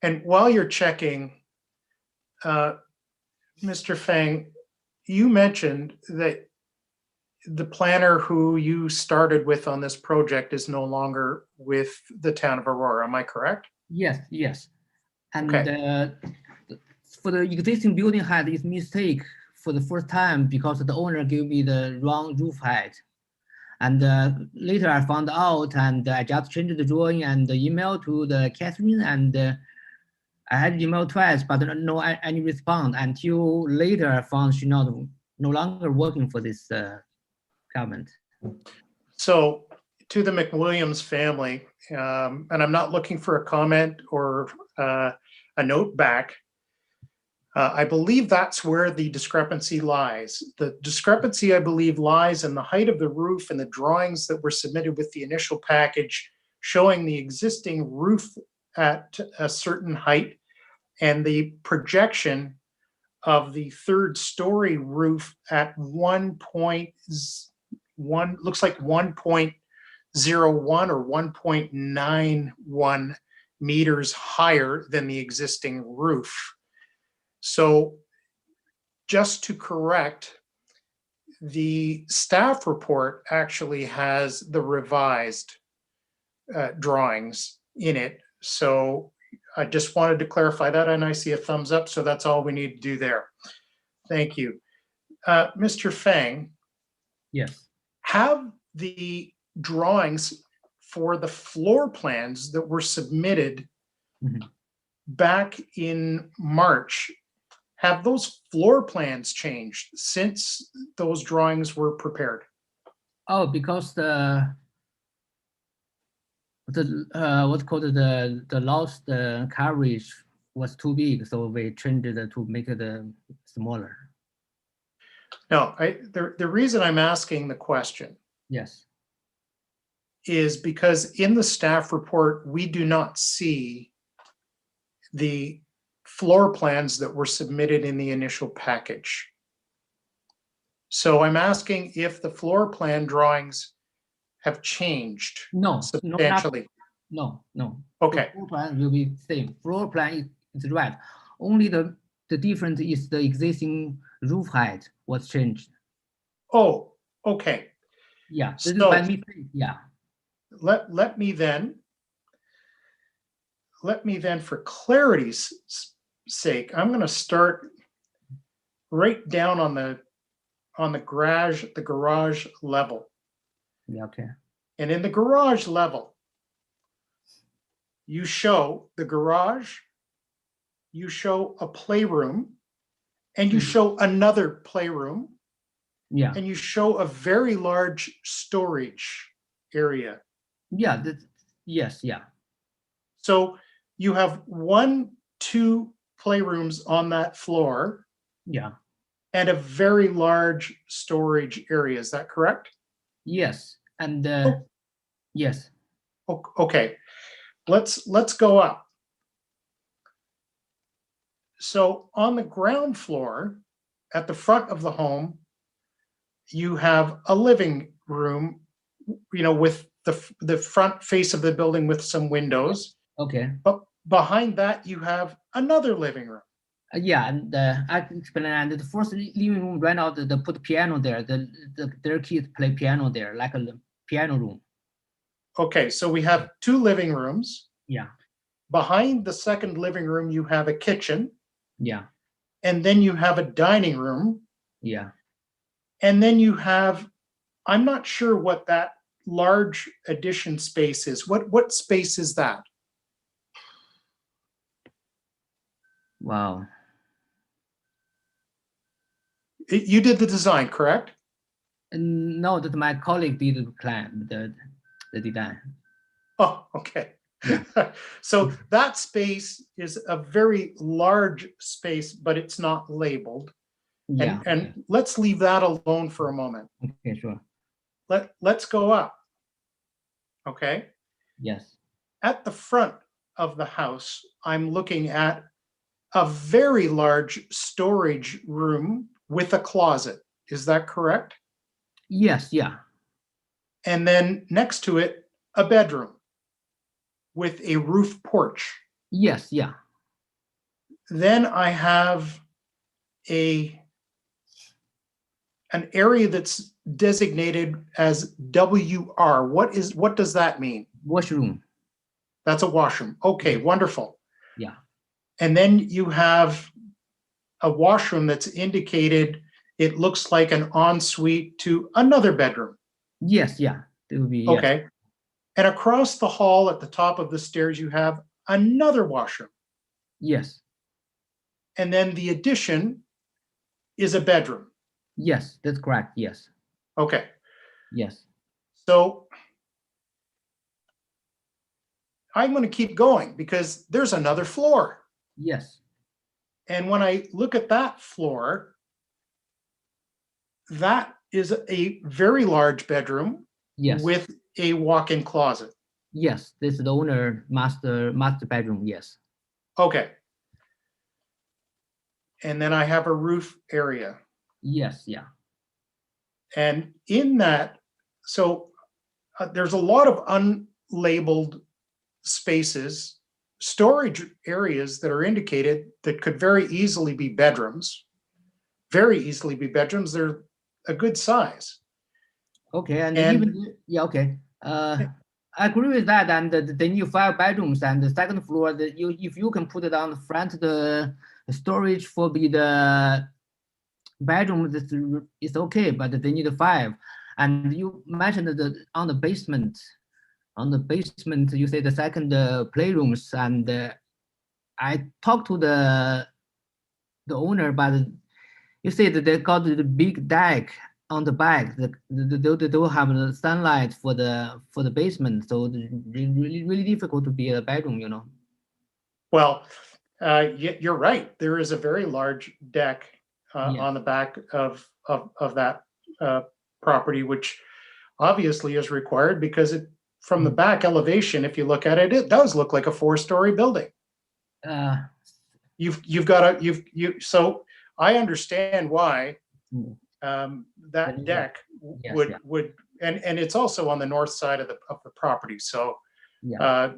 And while you're checking, Mr. Fang, you mentioned that the planner who you started with on this project is no longer with the town of Aurora. Am I correct? Yes, yes. And okay. For the existing building height is mistake for the first time because the owner gave me the wrong roof height. And later I found out, and I just changed the drawing and the email to the Catherine, and I had email twice, but no any response until later I found she no longer working for this government. So to the McWilliams family, and I'm not looking for a comment or a note back. I believe that's where the discrepancy lies. The discrepancy, I believe, lies in the height of the roof and the drawings that were submitted with the initial package showing the existing roof at a certain height and the projection of the third story roof at 1.1, looks like 1.01 or 1.91 meters higher than the existing roof. So just to correct, the staff report actually has the revised drawings in it. So I just wanted to clarify that, and I see a thumbs up, so that's all we need to do there. Thank you. Mr. Fang. Yes. Have the drawings for the floor plans that were submitted back in March, have those floor plans changed since those drawings were prepared? Oh, because the what's called the lost coverage was too big, so we changed it to make it smaller. No, the reason I'm asking the question Yes. is because in the staff report, we do not see the floor plans that were submitted in the initial package. So I'm asking if the floor plan drawings have changed No, substantially. No. Okay. Floor plan will be same. Floor plan is right. Only the difference is the existing roof height was changed. Oh, okay. Yeah, this is So- by mistake. Yeah. Let me then, for clarity's sake, I'm going to start right down on the garage level. Yeah. Okay. And in the garage level, you show the garage, you show a playroom, and you show another playroom, Yeah. and you show a very large storage area. Yeah. Yes. Yeah. So you have 2 playrooms on that floor Yeah. and a very large storage area. Is that correct? Yes. And yes. Okay, let's go up. So on the ground floor, at the front of the home, you have a living room, with the front face of the building with some windows. Okay. But behind that, you have another living room. Yeah, and I can explain. And the first living room right now, they put piano there. Their kids play piano there, like a piano room. Okay, so we have 2 living rooms. Yeah. Behind the second living room, you have a kitchen, Yeah. and then you have a dining room, Yeah. and then you have, I'm not sure what that large addition space is. What space is that? Wow. You did the design, correct? No, that my colleague did the plan, the design. Oh, okay. So that space is a very large space, but it's not labeled. Yeah. And let's leave that alone for a moment. Okay, sure. Let's go up. Okay. Yes. At the front of the house, I'm looking at a very large storage room with a closet. Is that correct? Yes. Yeah. And then next to it, a bedroom with a roof porch. Yes. Yeah. Then I have an area that's designated as WR. What does that mean? Washroom. That's a washroom. Okay, wonderful. Yeah. And then you have a washroom that's indicated, it looks like an ensuite to another bedroom. Yes. Yeah. It will be. Yes. Okay. And across the hall at the top of the stairs, you have another washroom. Yes. And then the addition is a bedroom. Yes, that's correct. Yes. Okay. Yes. So I'm going to keep going because there's another floor. Yes. And when I look at that floor, that is a very large bedroom. Yes. With a walk-in closet. Yes, this is the owner master bedroom. Yes. Okay. And then I have a roof area. Yes. Yeah. And in that, so there's a lot of unlabeled spaces, storage areas that are indicated that could very easily be bedrooms. Very easily be bedrooms. They're a good size. Okay, and even yeah, okay. I agree with that. And the new 5 bedrooms and the second floor, if you can put it on the front, the storage for the bedroom is okay, but they need 5. And you mentioned on the basement, you say the second playrooms, and I talked to the the owner, but you see that they got the big deck on the back. They don't have the sunlight for the basement, so it's really difficult to be a bedroom. You know. Well, you're right. There is a very large deck Yeah. on the back of that property, which obviously is required because from the back elevation, if you look at it, it does look like a 4-story building. So I understand why that deck Yes, would and it's also on the north side of the property. So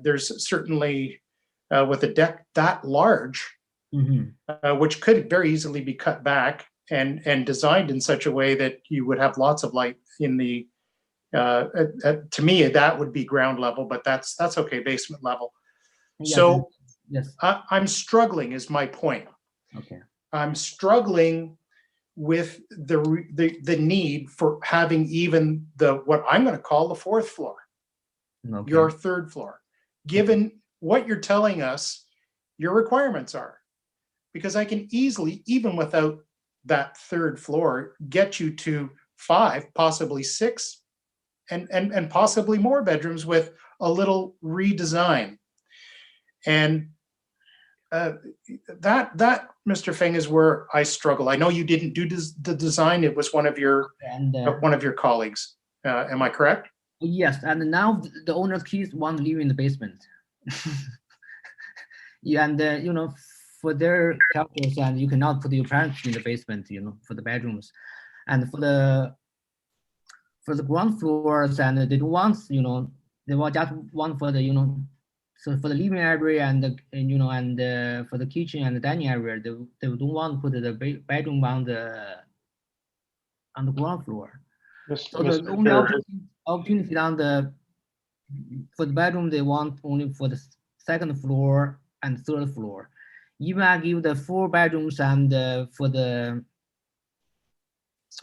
there's certainly with a deck that large, which could very easily be cut back and designed in such a way that you would have lots of light in the to me that would be ground level, but that's okay, basement level. So yes, I'm struggling is my point. okay. I'm struggling with the need for having even what I'm going to call the 4th floor, your 3rd floor, given what you're telling us your requirements are, because I can easily, even without that 3rd floor, get you to 5, possibly 6, and possibly more bedrooms with a little redesign. And that, Mr. Feng, is where I struggle. I know you didn't do the design; it was one of your colleagues. Am I correct? Yes, and now the owner's kids want to live in the basement. Yeah, and you know, for their cultures, and you cannot put your parents in the basement. You know, for the bedrooms, and for the ground floors, and they don't want, you know, they want just one for the, you know. So for the living area and you know, and for the kitchen and the dining area, they don't want to put the bedroom on the ground floor. So the only opportunity for the bedroom, they want only for the 2nd floor and 3rd floor. Even I give the 4 bedrooms and for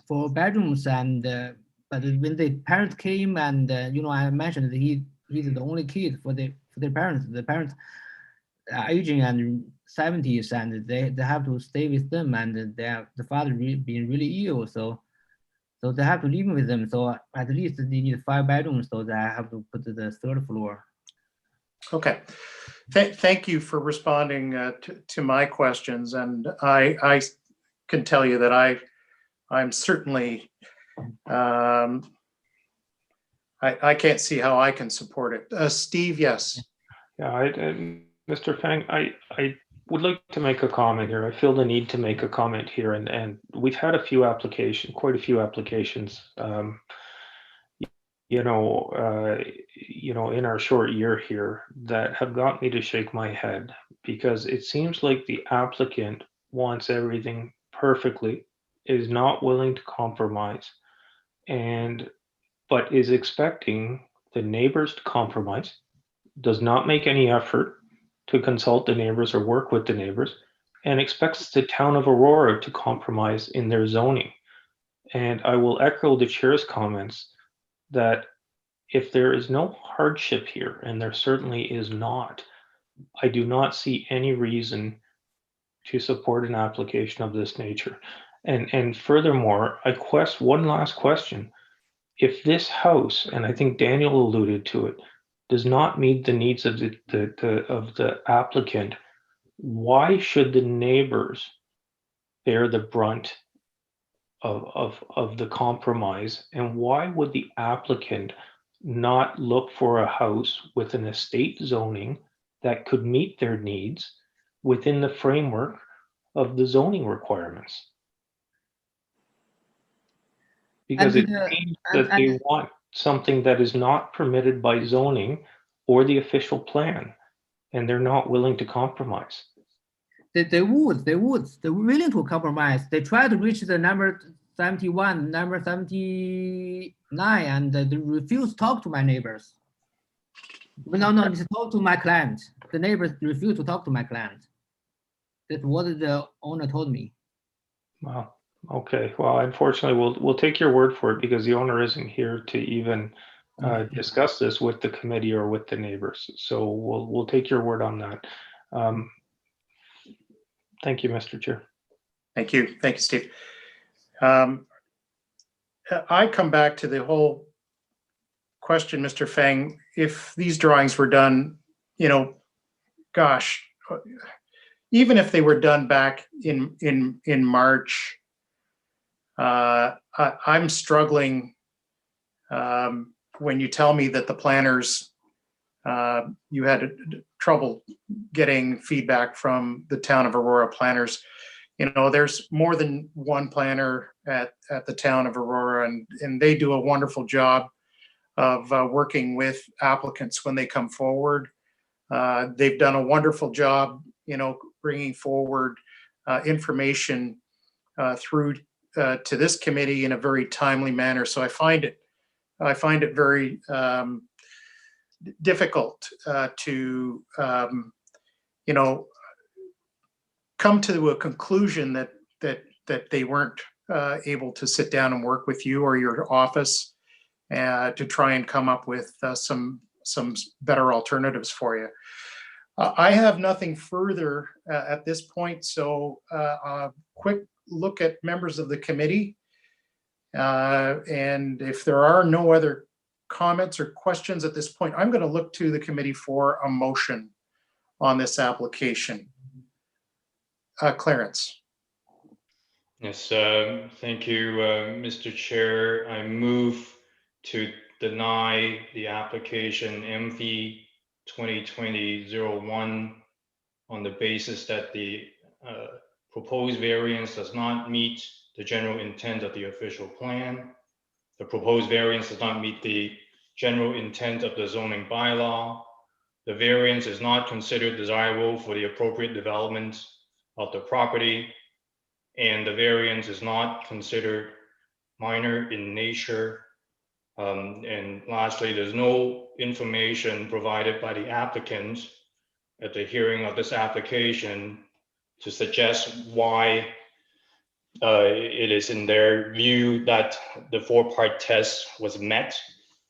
4 bedrooms and but when the parents came and you know, I mentioned that he's the only kid for their parents. The parents are aging and 70s, and they have to stay with them, and the father being really ill, so they have to live with them. So at least they need 5 bedrooms, so they have to put the 3rd floor. Okay. Thank you for responding to my questions, and I can tell you that I'm certainly I can't see how I can support it. Steve, yes. Yeah, Mr. Feng, I would like to make a comment here. I feel the need to make a comment here, and we've had quite a few applications, in our short year here, that have got me to shake my head, because it seems like the applicant wants everything perfectly, is not willing to compromise, but is expecting the neighbors to compromise, does not make any effort to consult the neighbors or work with the neighbors, and expects the town of Aurora to compromise in their zoning. And I will echo the chair's comments that if there is no hardship here, and there certainly is not, I do not see any reason to support an application of this nature. And furthermore, I quest one last question. If this house, and I think Daniel alluded to it, does not meet the needs of the applicant, why should the neighbors bear the brunt of the compromise? And why would the applicant not look for a house with an estate zoning that could meet their needs within the framework of the zoning requirements? Because it seems that they want something that is not permitted by zoning or the official plan, and they're not willing to compromise. They're willing to compromise. They try to reach the number 71, number 79, and they refuse to talk to my neighbors. No, to talk to my client. The neighbors refuse to talk to my client. That's what the owner told me. Wow. Okay. Well, unfortunately, we'll take your word for it, because the owner isn't here to even discuss this with the committee or with the neighbors. So we'll take your word on that. Thank you, Mr. Chair. Thank you. Thank you, Steve. I come back to the whole question, Mr. Fang. If these drawings were done, you know, gosh, even if they were done back in March, I'm struggling when you tell me that the planners, you had trouble getting feedback from the town of Aurora planners. You know, there's more than one planner at the town of Aurora, and they do a wonderful job of working with applicants when they come forward. They've done a wonderful job, you know, bringing forward information through to this committee in a very timely manner. So I find it very difficult to, you know, come to a conclusion that they weren't able to sit down and work with you or your office to try and come up with some better alternatives for you. I have nothing further at this point, so a quick look at members of the committee. And if there are no other comments or questions at this point, I'm going to look to the committee for a motion on this application. Clarence. Yes, thank you, Mr. Chair. I move to deny the application MV 2020-01 on the basis that the proposed variance does not meet the general intent of the official plan. The proposed variance does not meet the general intent of the zoning bylaw. The variance is not considered desirable for the appropriate development of the property, and the variance is not considered minor in nature. And lastly, there's no information provided by the applicant at the hearing of this application to suggest why it is in their view that the four-part test was met.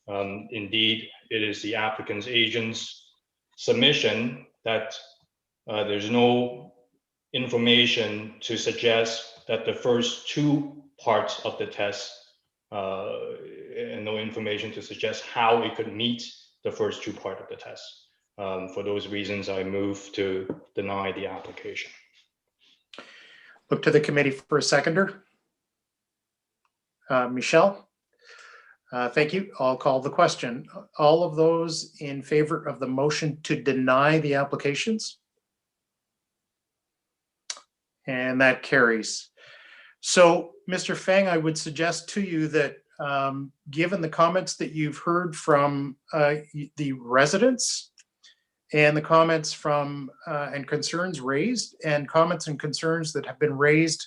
Indeed, it is the applicant's agent's submission that there's no information to suggest that the first two parts of the test and no information to suggest how it could meet the first two parts of the test. For those reasons, I move to deny the application. Look to the committee for a seconder. Michelle? Thank you. I'll call the question. All of those in favor of the motion to deny the applications? And that carries. So, Mr. Fang, I would suggest to you that given the comments that you've heard from the residents and the comments from and concerns raised and comments and concerns that have been raised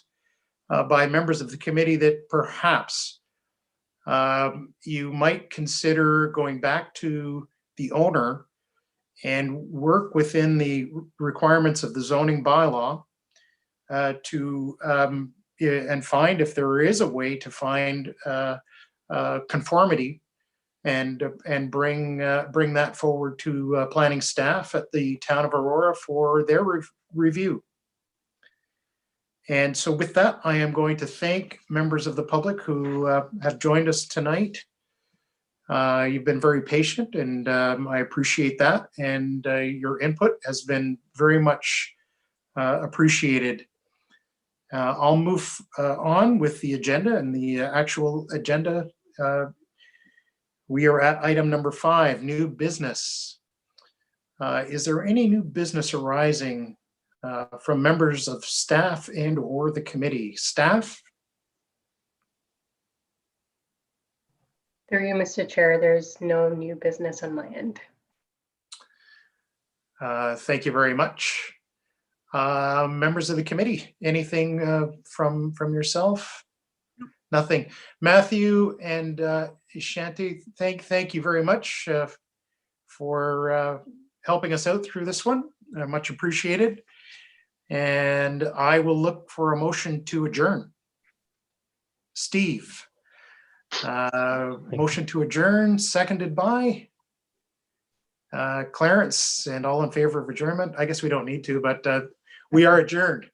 by members of the committee, that perhaps you might consider going back to the owner and work within the requirements of the zoning bylaw to and find if there is a way to find conformity and bring that forward to planning staff at the town of Aurora for their review. And so with that, I am going to thank members of the public who have joined us tonight. You've been very patient, and I appreciate that. And your input has been very much appreciated. I'll move on with the agenda and the actual agenda. We are at item number 5, new business. Is there any new business arising from members of staff and or the committee? Staff? Through you, Mr. Chair, there's no new business on my end. Thank you very much. Members of the committee, anything from yourself? Nothing. Matthew and Shanti, thank you very much for helping us out through this one. Much appreciated. And I will look for a motion to adjourn. Steve, motion to adjourn, seconded by Clarence, and all in favor of adjournment. I guess we don't need to, but we are adjourned.